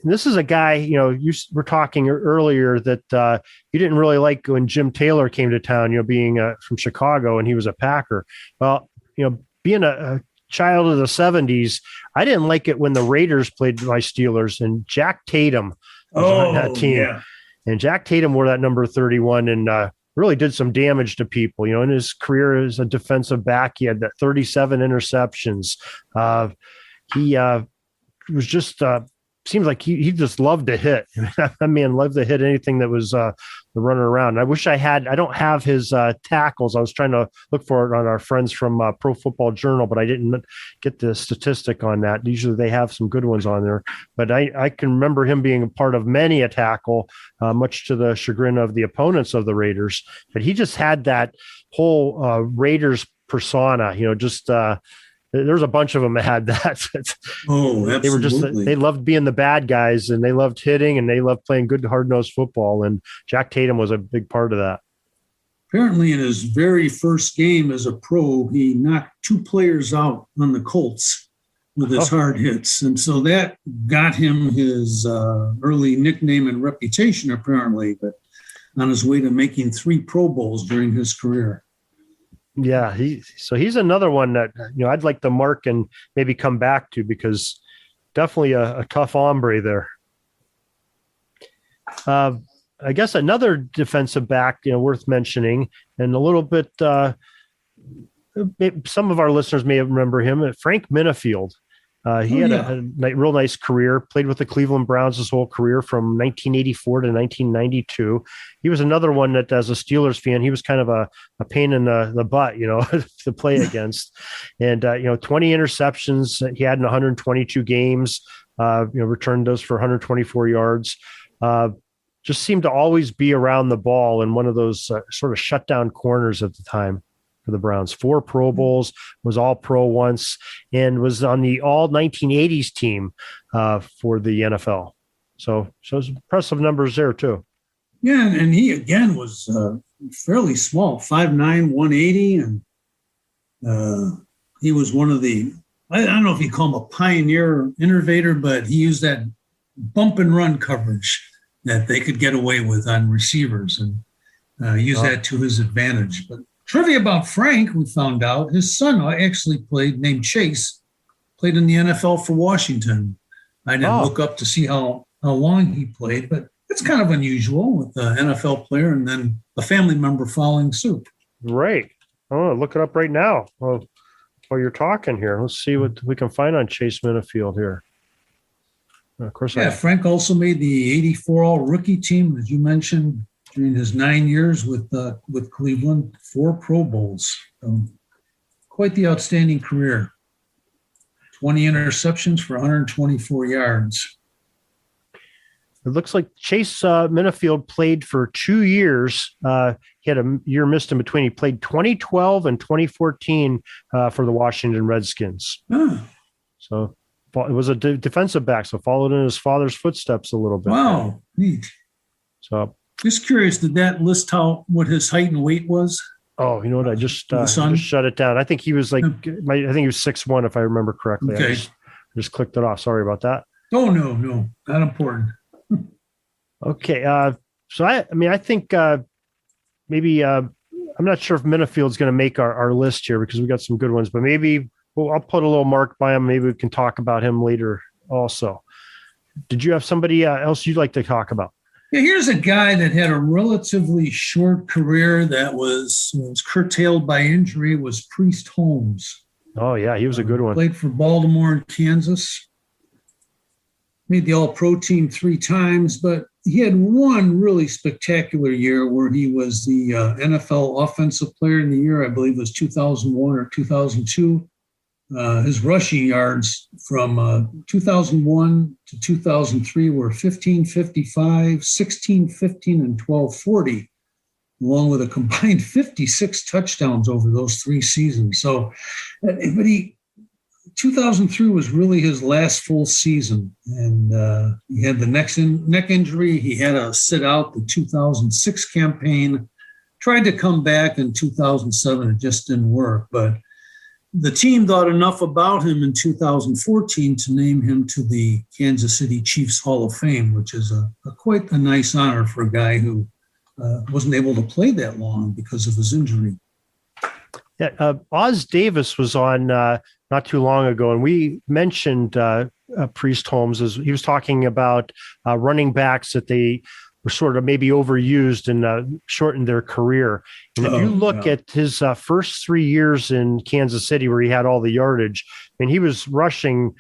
Speaker 2: This is a guy, you were talking earlier that you didn't really like when Jim Taylor came to town, being from Chicago and he was a Packer. Well, being a child of the 70s, I didn't like it when the Raiders played my Steelers, and Jack Tatum was on that team. Yeah. And Jack Tatum wore that number 31 and really did some damage to people. In his career as a defensive back, he had that 37 interceptions. He was just seems like he just loved to hit. That man loved to hit anything that was running around. I wish I don't have his tackles. I was trying to look for it on our friends from Pro Football Journal, but I didn't get the statistic on that. Usually they have some good ones on there, but I can remember him being a part of many a tackle, much to the chagrin of the opponents of the Raiders. But he just had that whole Raiders persona, there's a bunch of them that had that.
Speaker 4: Oh, absolutely.
Speaker 2: They loved being the bad guys, and they loved hitting, and they loved playing good hard-nosed football. And Jack Tatum was a big part of that.
Speaker 4: Apparently in his very first game as a pro, he knocked 2 players out on the Colts with his hard hits. And so that got him his early nickname and reputation, apparently, but on his way to making 3 Pro Bowls during his career.
Speaker 2: Yeah, he's another one that I'd like to mark and maybe come back to, because definitely a tough hombre there. I guess another defensive back, worth mentioning, and a little bit, some of our listeners may remember him, Frank Minifield. He had a real nice career, played with the Cleveland Browns his whole career from 1984 to 1992. He was another one that, as a Steelers fan, he was kind of a pain in the butt, to play against. And, 20 interceptions he had in 122 games, returned those for 124 yards. Just seemed to always be around the ball in one of those sort of shutdown corners at the time for the Browns. 4 Pro Bowls, was all pro once, and was on the all 1980s team for the NFL. So it's impressive numbers there too.
Speaker 4: Yeah. And he again was fairly small, 5'9", 180. And he was one of the, I don't know if you call him a pioneer or innovator, but he used that bump and run coverage that they could get away with on receivers and use that to his advantage. But trivia about Frank, we found out his son actually named Chase, played in the NFL for Washington. I didn't look up to see how long he played, but it's kind of unusual with an NFL player and then a family member following suit.
Speaker 2: Right. I'm going to look it up right now while you're talking here. Let's see what we can find on Chase Minifield here. Of course,
Speaker 4: Frank also made the 84 all-rookie team, as you mentioned, during his 9 years with Cleveland, 4 Pro Bowls. Quite the outstanding career. 20 interceptions for 124 yards.
Speaker 2: It looks like Chase Minifield played for 2 years. He had a year missed in between. He played 2012 and 2014 for the Washington Redskins. So it was a defensive back, so followed in his father's footsteps a little bit.
Speaker 4: Wow, neat.
Speaker 2: So
Speaker 4: just curious, did that list what his height and weight was?
Speaker 2: Oh, you know what? I just shut it down. I think he was I think he was 6'1", if I remember correctly. Okay. I just clicked it off. Sorry about that.
Speaker 4: Oh, no, not important.
Speaker 2: Okay. So I think maybe I'm not sure if Minifield's going to make our list here because we got some good ones, but maybe I'll put a little mark by him. Maybe we can talk about him later also. Did you have somebody else you'd like to talk about?
Speaker 4: Yeah, here's a guy that had a relatively short career that was curtailed by injury, was Priest Holmes.
Speaker 2: Oh, yeah, he was a good one.
Speaker 4: Played for Baltimore and Kansas. Made the All-Pro team 3 times, but he had one really spectacular year where he was the NFL Offensive Player of the Year. I believe it was 2001 or 2002. His rushing yards from 2001 to 2003 were 1555, 1615, and 1240, along with a combined 56 touchdowns over those 3 seasons. So, but 2003 was really his last full season, and he had the neck injury. He had to sit out the 2006 campaign, tried to come back in 2007. It just didn't work, but the team thought enough about him in 2014 to name him to the Kansas City Chiefs Hall of Fame, which is quite a nice honor for a guy who wasn't able to play that long because of his injury.
Speaker 2: Yeah, Oz Davis was on not too long ago, and we mentioned Priest Holmes as he was talking about running backs that they were sort of maybe overused and shortened their career. And if you look at his first 3 years in Kansas City, where he had all the yardage, and he was rushing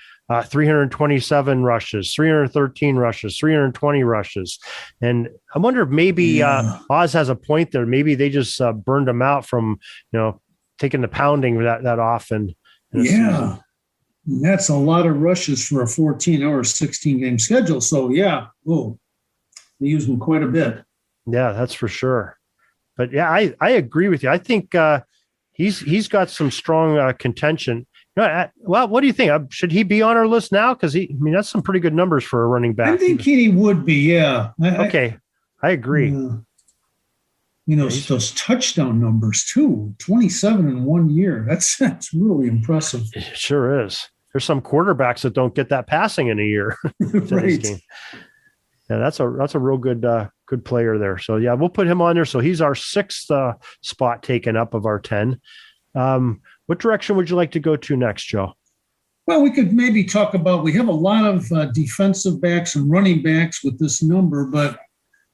Speaker 2: 327 rushes, 313 rushes, 320 rushes. And I wonder if maybe Oz has a point there. Maybe they just burned him out from, taking the pounding that often.
Speaker 4: Yeah. That's a lot of rushes for a 14-hour, 16-game schedule. So, they use him quite a bit. Yeah,
Speaker 2: that's for sure. But yeah, I agree with you. I think he's got some strong contention. Well, what do you think? Should he be on our list now? Because that's some pretty good numbers for a running back.
Speaker 4: I think he would be. Yeah.
Speaker 2: I agree.
Speaker 4: Those touchdown numbers too. 27 in 1 year. That's really impressive.
Speaker 2: It sure is. There's some quarterbacks that don't get that passing in a year.
Speaker 4: Right.
Speaker 2: Yeah, that's a real good player there. So yeah, we'll put him on there. So he's our 6th spot taken up of our 10. What direction would you like to go to next, Joe?
Speaker 4: Well, we could maybe talk about, we have a lot of defensive backs and running backs with this number, but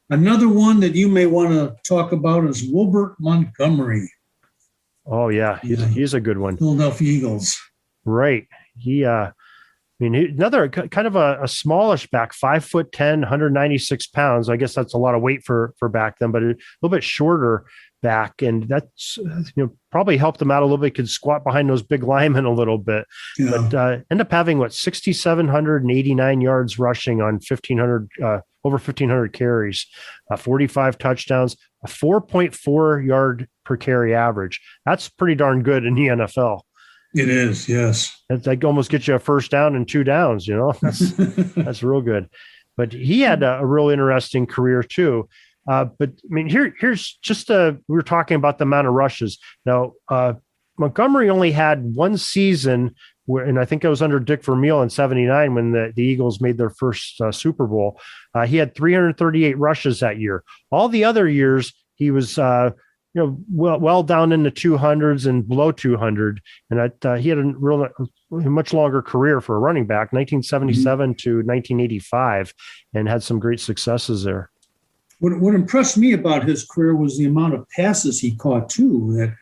Speaker 4: Another one that you may want to talk about is Wilbert Montgomery.
Speaker 2: Oh yeah, he's a good one.
Speaker 4: Philadelphia Eagles.
Speaker 2: Right. Another kind of a smallish back, 5'10", 196 pounds. I guess that's a lot of weight for back then, but a little bit shorter back, and that's probably helped him out a little bit. Could squat behind those big linemen a little bit, but end up having 6,789 yards rushing on 1,500 over 1,500 carries, 45 touchdowns, a 4.4 yard per carry average. That's pretty darn good in the NFL.
Speaker 4: It is, yes.
Speaker 2: That's like almost get you a first down and 2 downs, That's real good. But he had a real interesting career too. Here's just we were talking about the amount of rushes. Now, Montgomery only had one season and I think it was under Dick Vermeil in '79 when the Eagles made their first Super Bowl. He had 338 rushes that year. All the other years, he was well down in the 200s and below 200, and he had a much longer career for a running back, 1977 to 1985, and had some great successes there.
Speaker 4: What impressed me about his career was the amount of passes he caught too. That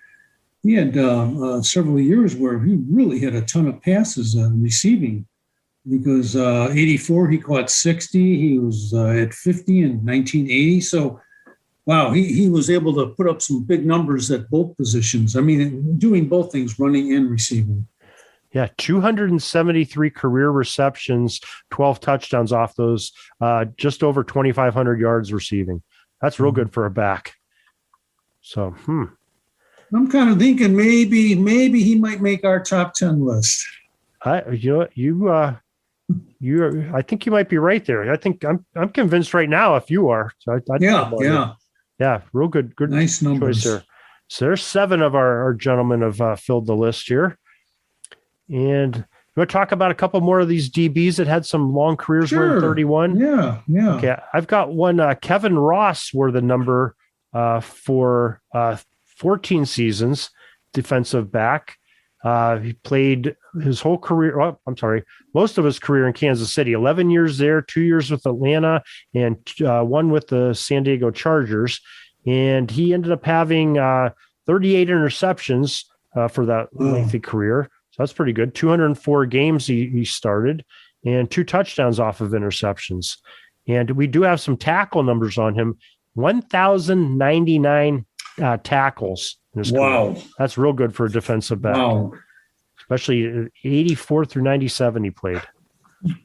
Speaker 4: he had several years where he really had a ton of passes receiving. Because 84 he caught 60, he was at 50 in 1980. So, wow, he was able to put up some big numbers at both positions. I mean, doing both things, running and receiving.
Speaker 2: Yeah, 273 career receptions, 12 touchdowns off those, just over 2,500 yards receiving. That's real good for a back. So,
Speaker 4: I'm kind of thinking maybe he might make our top 10 list.
Speaker 2: I think you might be right there. I think I'm convinced right now if you are. So yeah, real good
Speaker 4: nice numbers
Speaker 2: there. So there's 7 of our gentlemen have filled the list here. And you want to talk about a couple more of these DBs that had some long careers?
Speaker 4: Sure.
Speaker 2: Wearing 31?
Speaker 4: Yeah.
Speaker 2: Okay, I've got one. Kevin Ross wore the number for 14 seasons, defensive back. He played his whole career. Most of his career in Kansas City. 11 years there, 2 years with Atlanta, and 1 with the San Diego Chargers. And he ended up having 38 interceptions for that lengthy career. So that's pretty good. 204 games he started, and 2 touchdowns off of interceptions. And we do have some tackle numbers on him. 1,099 tackles.
Speaker 4: Wow.
Speaker 2: Career. That's real good for a defensive back.
Speaker 4: Wow.
Speaker 2: Especially 84 through 97 he played.
Speaker 4: And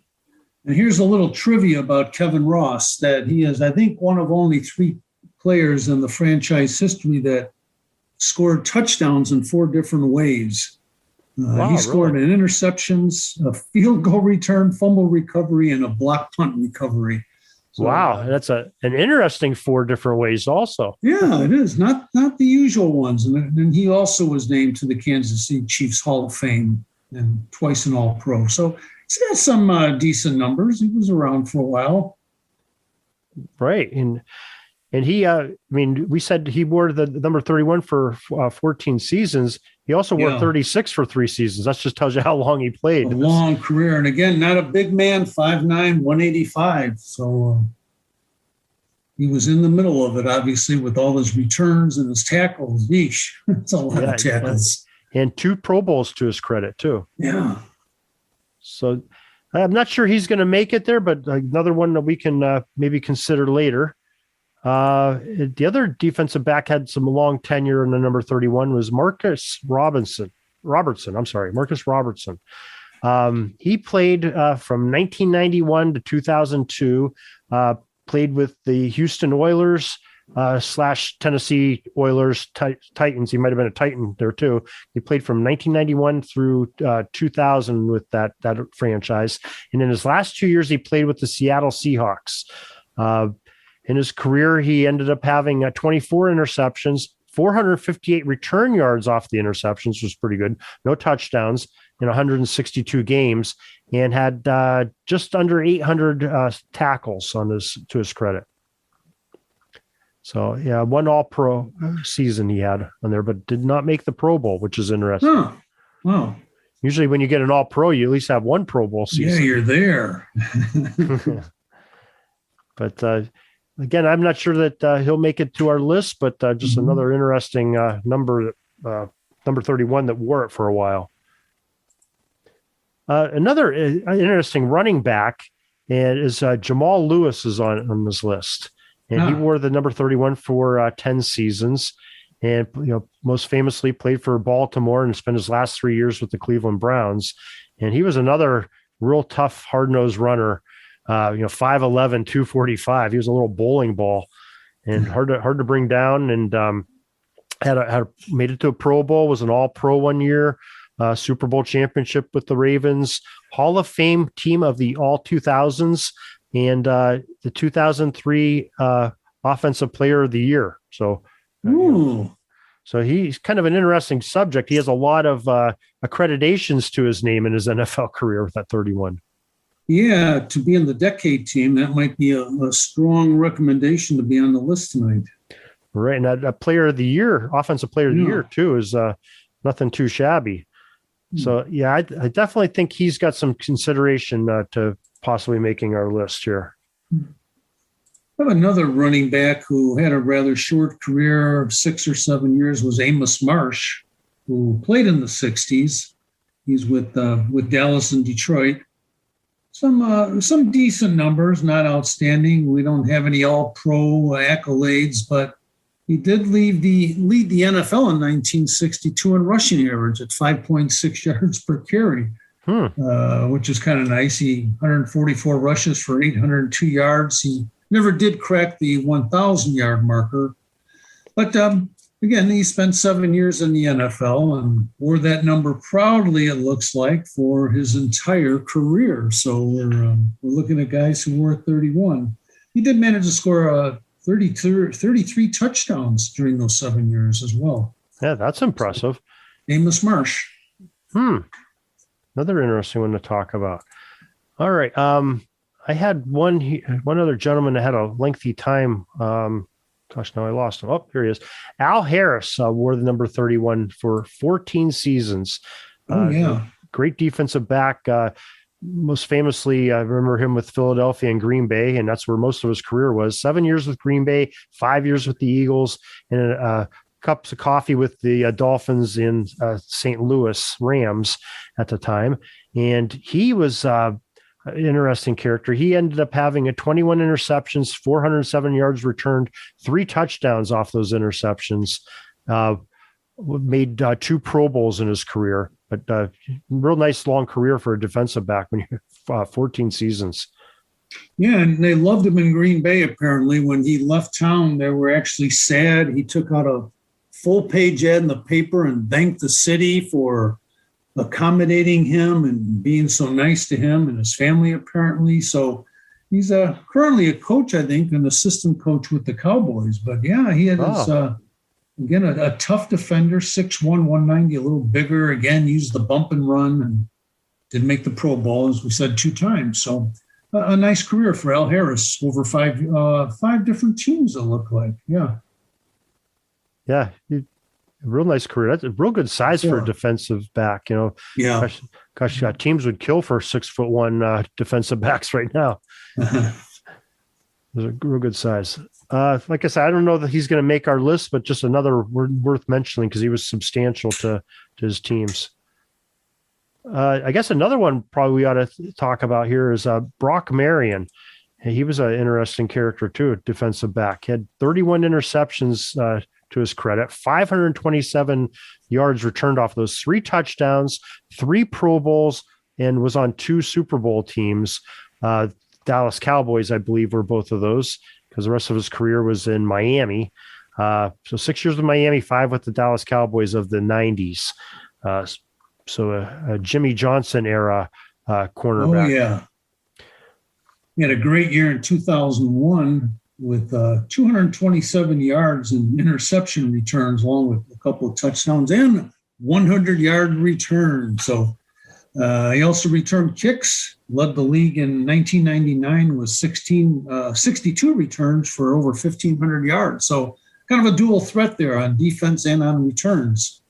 Speaker 4: here's a little trivia about Kevin Ross, that he is, I think, one of only 3 players in the franchise history that scored touchdowns in 4 different ways. He scored an interceptions, a field goal return, fumble recovery, and a block punt recovery. So,
Speaker 2: wow, that's an interesting 4 different ways also.
Speaker 4: Yeah, it is. Not the usual ones. And he also was named to the Kansas City Chiefs Hall of Fame and twice an All-Pro. So he's got some decent numbers. He was around for a while.
Speaker 2: Right. And he, we said he wore the number 31 for 14 seasons. He also wore 36 for 3 seasons. That just tells you how long he played.
Speaker 4: A long career. And again, not a big man, 5'9", 185. So he was in the middle of it, obviously, with all his returns and his tackles. Yeesh, that's a lot of tackles.
Speaker 2: And 2 Pro Bowls to his credit, too.
Speaker 4: Yeah.
Speaker 2: So I'm not sure he's going to make it there, but another one that we can maybe consider later. The other defensive back had some long tenure in the number 31 was Marcus Robertson. He played from 1991 to 2002, played with the Houston Oilers / Tennessee Oilers Titans. He might have been a Titan there too. He played from 1991 through 2000 with that franchise. And in his last 2 years, he played with the Seattle Seahawks. In his career, he ended up having 24 interceptions, 458 return yards off the interceptions, which was pretty good. No touchdowns in 162 games, and had just under 800 tackles to his credit. So, yeah, 1 All-Pro season he had on there, but did not make the Pro Bowl, which is interesting.
Speaker 4: Huh. Wow.
Speaker 2: Usually when you get an All-Pro, you at least have 1 Pro Bowl season.
Speaker 4: Yeah, you're there.
Speaker 2: But again, I'm not sure that he'll make it to our list, but just another interesting number 31 that wore it for a while. Another interesting running back is Jamal Lewis is on this list, and he wore the number 31 for 10 seasons, and most famously played for Baltimore and spent his last 3 years with the Cleveland Browns. And he was another real tough, hard-nosed runner. 5'11", 245. He was a little bowling ball, and hard to bring down. And had made it to a Pro Bowl. Was an All-Pro 1 year. Super Bowl championship with the Ravens. Hall of Fame team of the All 2000s, and the 2003 Offensive Player of the Year. So. So he's kind of an interesting subject. He has a lot of accreditations to his name in his NFL career with that 31.
Speaker 4: Yeah, to be in the decade team, that might be a strong recommendation to be on the list tonight.
Speaker 2: Right, and a player of the year, offensive player of the year too, is nothing too shabby. So yeah, I definitely think he's got some consideration to possibly making our list here.
Speaker 4: I have another running back who had a rather short career of 6 or 7 years, was Amos Marsh, who played in the 60s. He's with Dallas and Detroit. Some decent numbers, not outstanding. We don't have any all-pro accolades, but he did lead the NFL in 1962 in rushing average at 5.6 yards per carry, which is kind of nice. 144 rushes for 802 yards. He never did crack the 1,000-yard marker. But again, he spent 7 years in the NFL and wore that number proudly, it looks like, for his entire career. So we're looking at guys who wore 31. He did manage to score 33 touchdowns during those 7 years as well.
Speaker 2: Yeah, that's impressive.
Speaker 4: Amos Marsh.
Speaker 2: Another interesting one to talk about. All right. I had one other gentleman that had a lengthy time. Gosh, now I lost him. Oh, here he is. Al Harris wore the number 31 for 14 seasons. Great defensive back. Most famously, I remember him with Philadelphia and Green Bay, and that's where most of his career was. 7 years with Green Bay, 5 years with the Eagles, and cups of coffee with the Dolphins in St. Louis Rams at the time. And he was an interesting character. He ended up having 21 interceptions, 407 yards returned, 3 touchdowns off those interceptions, made 2 Pro Bowls in his career. But real nice long career for a defensive back when you 14 seasons.
Speaker 4: Yeah, and they loved him in Green Bay, apparently. When he left town, they were actually sad. He took out a full-page ad in the paper and thanked the city for accommodating him and being so nice to him and his family, apparently. So he's currently a coach, I think, an assistant coach with the Cowboys. But, yeah, he had his again, a tough defender, 6'1", 190, a little bigger. Again, used the bump and run and did make the Pro Bowl, as we said, 2 times. So a nice career for Al Harris over 5 different teams, it looked like. Yeah.
Speaker 2: Yeah. A real nice career. That's a real good size for a defensive back,
Speaker 4: Yeah.
Speaker 2: Gosh, teams would kill for 6'1" defensive backs right now. Those are real good size. Like I said, I don't know that he's going to make our list, but just another worth mentioning because he was substantial to his teams. I guess another one probably we ought to talk about here is Brock Marion. He was an interesting character too, a defensive back. He had 31 interceptions to his credit, 527 yards returned off those, 3 touchdowns, 3 Pro Bowls, and was on 2 Super Bowl teams. Dallas Cowboys, I believe, were both of those, because the rest of his career was in Miami. So 6 years with Miami, 5 with the Dallas Cowboys of the 90s. So a Jimmy Johnson era cornerback.
Speaker 4: Oh, yeah. He had a great year in 2001 with 227 yards and interception returns, along with a couple of touchdowns and 100-yard return. So he also returned kicks, led the league in 1999 with 62 returns for over 1,500 yards. So kind of a dual threat there on defense and on returns.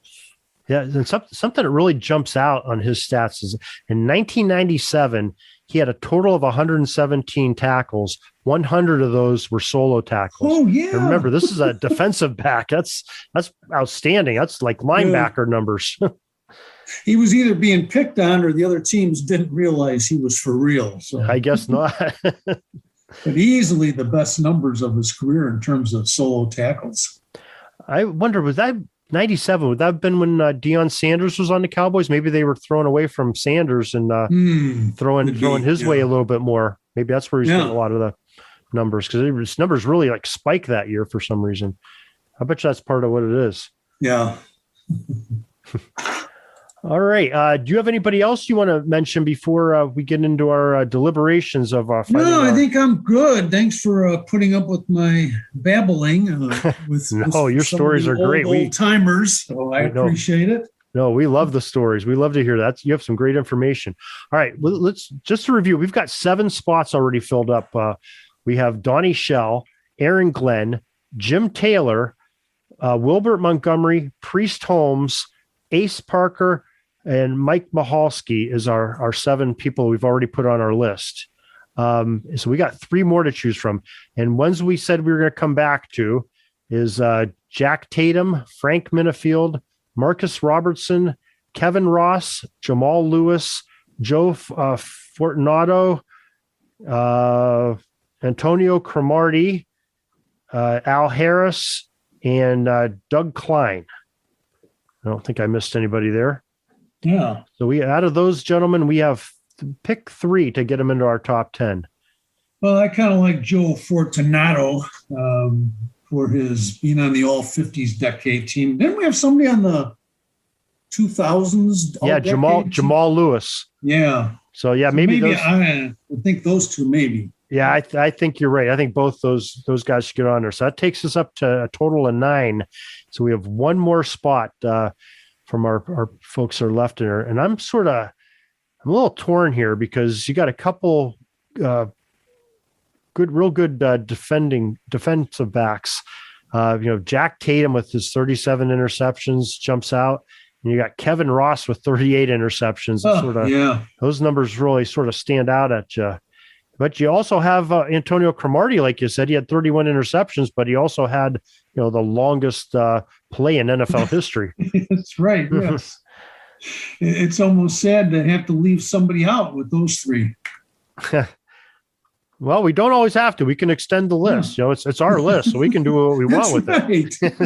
Speaker 2: Yeah, and something that really jumps out on his stats is in 1997, he had a total of 117 tackles. 100 of those were solo tackles.
Speaker 4: Oh, yeah.
Speaker 2: And remember, this is a defensive back. That's outstanding. That's like linebacker numbers.
Speaker 4: He was either being picked on or the other teams didn't realize he was for real. So
Speaker 2: I guess not.
Speaker 4: But easily the best numbers of his career in terms of solo tackles.
Speaker 2: I wonder, was that 97? Would that have been when Deion Sanders was on the Cowboys? Maybe they were throwing away from Sanders and throwing his way a little bit more. Maybe that's where he's getting a lot of the numbers, because his numbers really like spike that year for some reason. I bet you that's part of what it is.
Speaker 4: Yeah.
Speaker 2: All right. Do you have anybody else you want to mention before we get into our deliberations of
Speaker 4: No, I think I'm good. Thanks for putting up with my babbling.
Speaker 2: Your stories are great.
Speaker 4: Old timers, so I appreciate it.
Speaker 2: No, we love the stories. We love to hear that. You have some great information. All right. Let's just to review. We've got 7 spots already filled up. We have Donnie Shell, Aaron Glenn, Jim Taylor, Wilbert Montgomery, Priest Holmes, Ace Parker, and Mike Mahalski is our 7 people we've already put on our list. So we got 3 more to choose from. And ones we said we were going to come back to is Jack Tatum, Frank Minifield, Marcus Robertson, Kevin Ross, Jamal Lewis, Joe Fortunato, Antonio Cromartie, Al Harris, and Doug Klein. I don't think I missed anybody there.
Speaker 4: Yeah.
Speaker 2: So out of those gentlemen, we have to pick 3 to get them into our top 10.
Speaker 4: Well, I kind of like Joe Fortunato for his being on the all 50s decade team. Didn't we have somebody on the 2000s?
Speaker 2: Yeah, Jamal Lewis.
Speaker 4: Yeah.
Speaker 2: So maybe those.
Speaker 4: I think those 2, maybe.
Speaker 2: Yeah, I think you're right. I think both those guys should get on there. So that takes us up to a total of 9. So we have 1 more spot from our folks that are left in there. And I'm a little torn here because you got a couple real good defensive backs. Jack Tatum with his 37 interceptions jumps out. And you got Kevin Ross with 38 interceptions. Those numbers really sort of stand out at you. But you also have Antonio Cromartie, like you said. He had 31 interceptions, but he also had, the longest play in NFL history.
Speaker 4: That's right. Yes. It's almost sad to have to leave somebody out with those 3.
Speaker 2: Well, we don't always have to. We can extend the list.
Speaker 4: Yeah.
Speaker 2: It's our list, so we can do what we want with it.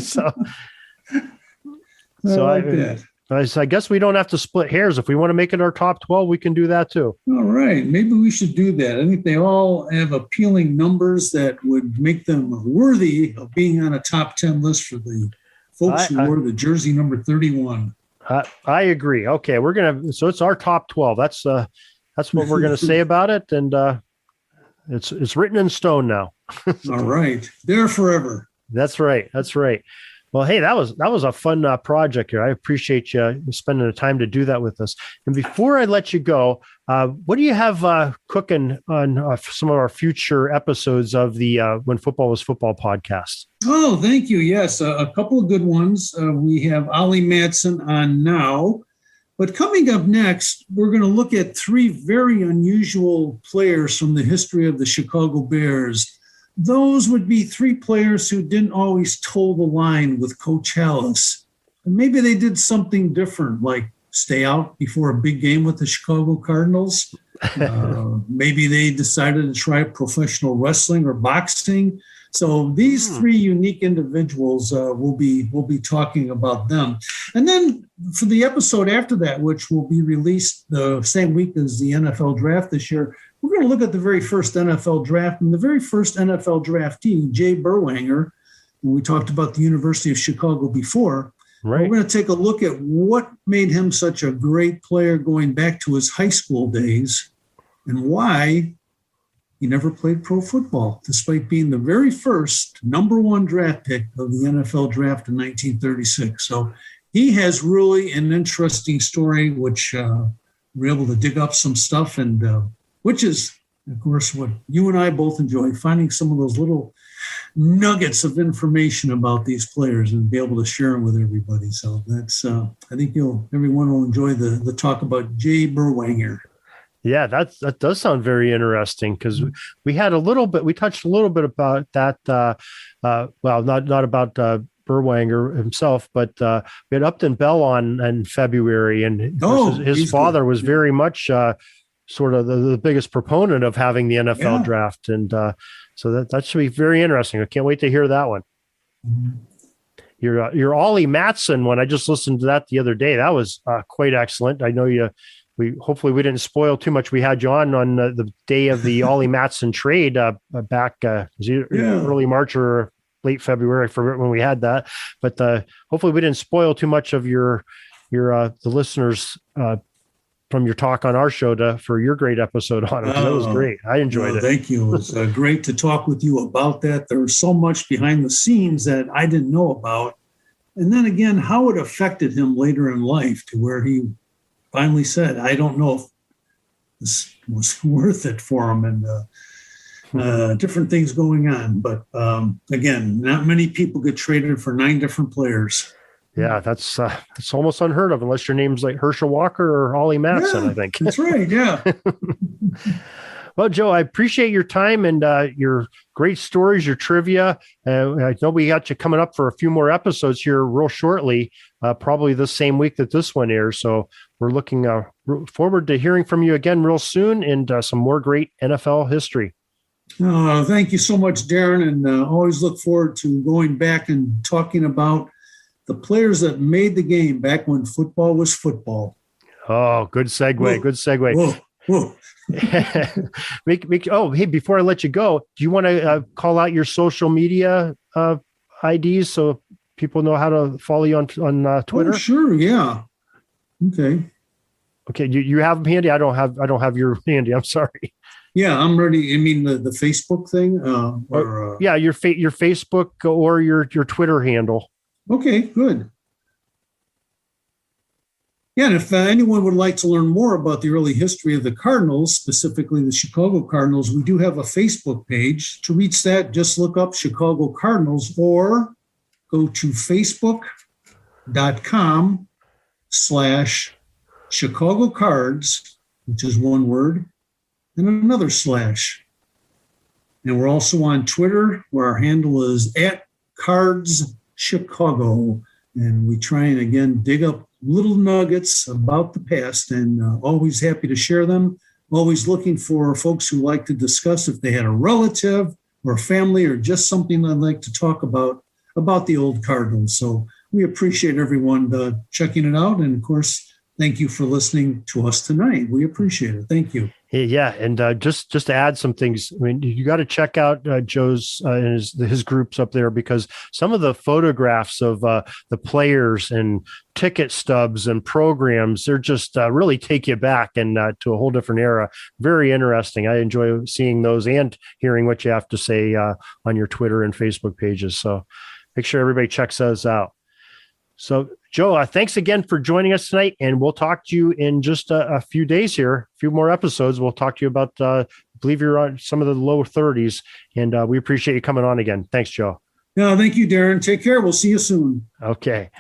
Speaker 2: So I guess we don't have to split hairs. If we want to make it our top 12, we can do that too.
Speaker 4: All right. Maybe we should do that. I think they all have appealing numbers that would make them worthy of being on a top 10 list for the folks who wore the jersey number 31.
Speaker 2: I agree. Okay. So it's our top 12. That's what we're going to say about it. And it's written in stone now.
Speaker 4: All right. There forever.
Speaker 2: That's right. Well, hey, that was a fun project here. I appreciate you spending the time to do that with us. And before I let you go, what do you have cooking on some of our future episodes of the When Football Was Football podcast?
Speaker 4: Oh, thank you. Yes, a couple of good ones. We have Ollie Madsen on now. But coming up next, we're going to look at 3 very unusual players from the history of the Chicago Bears. Those would be 3 players who didn't always toe the line with Coach Halas. And maybe they did something different, like stay out before a big game with the Chicago Cardinals. Maybe they decided to try professional wrestling or boxing. So these 3 unique individuals, we'll be talking about them. And then for the episode after that, which will be released the same week as the NFL draft this year, we're going to look at the very first NFL draft, and the very first NFL draftee, Jay Berwanger. When we talked about the University of Chicago before, right. We're going to take a look at what made him such a great player going back to his high school days and why he never played pro football, despite being the very first number 1 draft pick of the NFL draft in 1936. So he has really an interesting story, which we're able to dig up some stuff, and which is, of course, what you and I both enjoy, finding some of those little nuggets of information about these players and be able to share them with everybody. So that's, I think everyone will enjoy the talk about Jay Berwanger.
Speaker 2: Yeah, that does sound very interesting, because we touched a little bit about that. Well, not about Berwanger himself, but we had Upton Bell on in February, and his father was very much sort of the biggest proponent of having the NFL draft, and so that should be very interesting. I can't wait to hear that one. Mm-hmm. Your Ollie Matson one, I just listened to that the other day. That was quite excellent. I know hopefully we didn't spoil too much. We had you on the day of the Ollie Matson trade back early March or late February. I forget when we had that, but hopefully we didn't spoil too much of the listeners from your talk on our show for your great episode on it. That was great. I enjoyed it.
Speaker 4: Thank you. It was great to talk with you about that. There was so much behind the scenes that I didn't know about. And then again, how it affected him later in life to where he finally said, I don't know if this was worth it for him, and different things going on. But again, not many people get traded for 9 different players.
Speaker 2: Yeah, that's almost unheard of, unless your name's like Herschel Walker or Ollie Matson, I think.
Speaker 4: That's right, yeah.
Speaker 2: Well, Joe, I appreciate your time and your great stories, your trivia. I know we got you coming up for a few more episodes here real shortly, probably the same week that this one airs. So we're looking forward to hearing from you again real soon, and some more great NFL history.
Speaker 4: Thank you so much, Darren, and always look forward to going back and talking about the players that made the game back when football was football.
Speaker 2: Oh, good segue. Whoa. Good segue.
Speaker 4: Whoa.
Speaker 2: Hey, before I let you go, do you want to call out your social media IDs so people know how to follow you on Twitter?
Speaker 4: Oh, sure. Yeah. Okay.
Speaker 2: You have them handy? I don't have your handy. I'm sorry.
Speaker 4: Yeah, I'm ready. You mean the Facebook thing?
Speaker 2: Your Facebook or your Twitter handle.
Speaker 4: Okay, good. Yeah, and if anyone would like to learn more about the early history of the Cardinals, specifically the Chicago Cardinals, we do have a Facebook page. To reach that, just look up Chicago Cardinals or go to facebook.com/Chicago Cards, which is one word, and another slash. And we're also on Twitter, where our handle is @CardsChicago. And we try and, again, dig up little nuggets about the past, and always happy to share them. Always looking for folks who like to discuss if they had a relative or family or just something they'd like to talk about the old Cardinals. So we appreciate everyone checking it out. And, of course, thank you for listening to us tonight. We appreciate it. Thank you.
Speaker 2: Yeah, and just to add some things, I mean, you got to check out Joe's and his groups up there, because some of the photographs of the players and ticket stubs and programs, they're just really take you back and to a whole different era. Very interesting. I enjoy seeing those and hearing what you have to say on your Twitter and Facebook pages. So make sure everybody checks those out. So, Joe, thanks again for joining us tonight, and we'll talk to you in just a few days here, a few more episodes. We'll talk to you about, I believe you're on some of the low 30s, and we appreciate you coming on again. Thanks, Joe.
Speaker 4: No, thank you, Darren. Take care. We'll see you soon.
Speaker 2: Okay.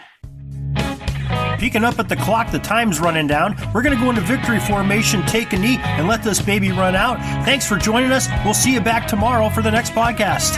Speaker 5: Peeking up at the clock, the time's running down. We're going to go into victory formation, take a knee, and let this baby run out. Thanks for joining us. We'll see you back tomorrow for the next podcast.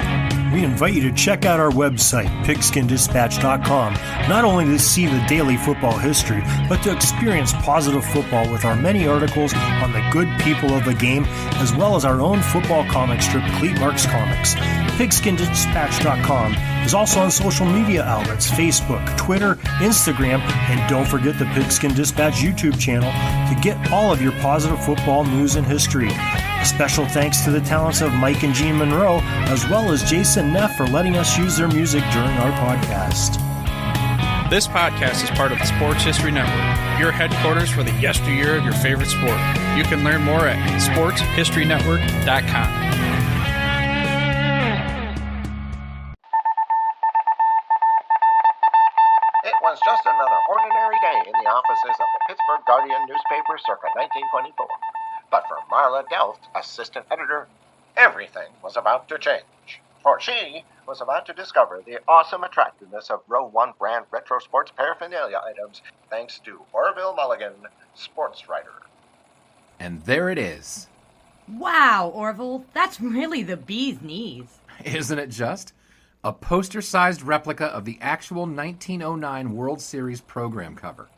Speaker 5: We invite you to check out our website, pigskindispatch.com, not only to see the daily football history, but to experience positive football with our many articles on the good people of the game, as well as our own football comic strip, Cleat Marks Comics. Pigskindispatch.com is also on social media outlets, Facebook, Twitter, Instagram, and don't forget the Pigskin Dispatch YouTube channel to get all of your positive football news and history. A special thanks to the talents of Mike and Gene Monroe, as well as Jason Neff, for letting us use their music during our podcast.
Speaker 3: This podcast is part of the Sports History Network, your headquarters for the yesteryear of your favorite sport. You can learn more at sportshistorynetwork.com.
Speaker 6: It was just another ordinary day in the offices of the Pittsburgh Guardian newspaper circa 1924. But for Marla Delft, assistant editor, everything was about to change. for she was about to discover the awesome attractiveness of Row 1 brand retro sports paraphernalia items thanks to Orville Mulligan, sports writer.
Speaker 7: And there it is.
Speaker 8: Wow, Orville, that's really the bee's knees.
Speaker 7: Isn't it just? A poster-sized replica of the actual 1909 World Series program cover.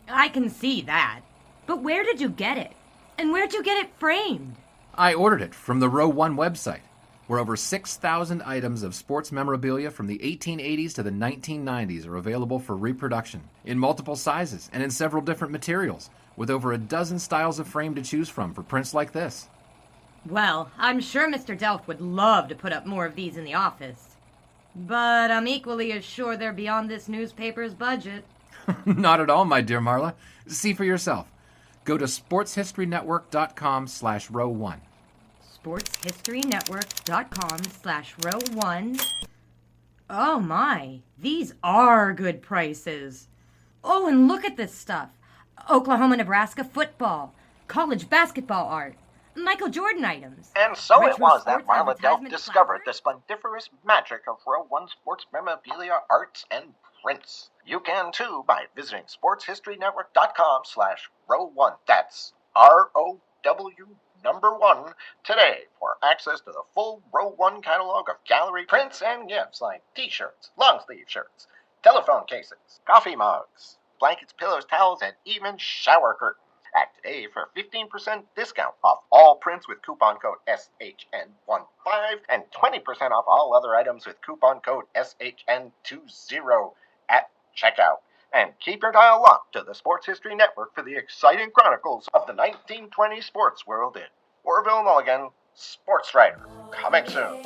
Speaker 8: I can see that. But where did you get it? And where'd you get it framed?
Speaker 7: I ordered it from the Row 1 website, where over 6,000 items of sports memorabilia from the 1880s to the 1990s are available for reproduction, in multiple sizes and in several different materials, with over a dozen styles of frame to choose from for prints like this.
Speaker 8: Well, I'm sure Mr. Delft would love to put up more of these in the office. But I'm equally as sure they're beyond this newspaper's budget.
Speaker 7: Not at all, my dear Marla. See for yourself. Go to sportshistorynetwork.com/row1.
Speaker 8: sportshistorynetwork.com/row1. Oh my, these are good prices. Oh, and look at this stuff. Oklahoma-Nebraska football, college basketball art, Michael Jordan items.
Speaker 6: And so
Speaker 8: retro
Speaker 6: it was that
Speaker 8: sports
Speaker 6: Marla Delft
Speaker 8: advertisement
Speaker 6: discovered the
Speaker 8: flowers.
Speaker 6: splendiferous magic of Row 1 sports memorabilia, arts, and prints. You can too by visiting sportshistorynetwork.com/row1. That's ROW1 today for access to the full Row 1 catalog of gallery prints and gifts like t-shirts, long-sleeve shirts, telephone cases, coffee mugs, blankets, pillows, towels, and even shower curtains. Act today for 15% discount off all prints with coupon code SHN15 and 20% off all other items with coupon code SHN20 at checkout. And keep your dial locked to the Sports History Network for the exciting chronicles of the 1920 sports world in Orville Mulligan, sports writer. Coming soon.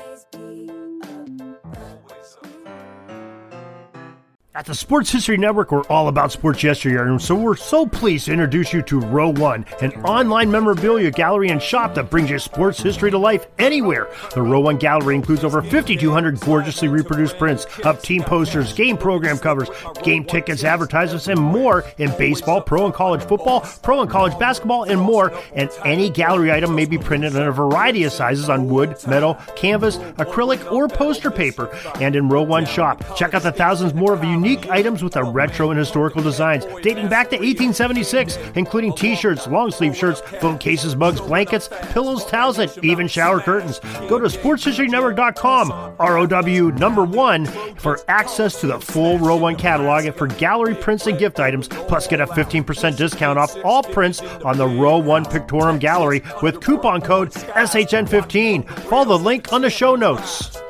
Speaker 2: At the Sports History Network, we're all about sports yesteryear, and so we're so pleased to introduce you to Row 1, an online memorabilia gallery and shop that brings your sports history to life anywhere. The Row 1 gallery includes over 5,200 gorgeously reproduced prints of team posters, game program covers, game tickets, advertisements, and more in baseball, pro and college football, pro and college basketball, and more. And any gallery item may be printed in a variety of sizes on wood, metal, canvas, acrylic, or poster paper. And in Row 1 shop, check out the thousands more of unique items with the retro and historical designs dating back to 1876, including t-shirts, long-sleeve shirts, phone cases, mugs, blankets, pillows, towels, and even shower curtains. Go to sportshistorynetwork.com, ROW1, for access to the full Row 1 catalog and for gallery prints and gift items, plus get a 15% discount off all prints on the Row 1 Pictorium Gallery with coupon code SHN15. Follow the link on the show notes.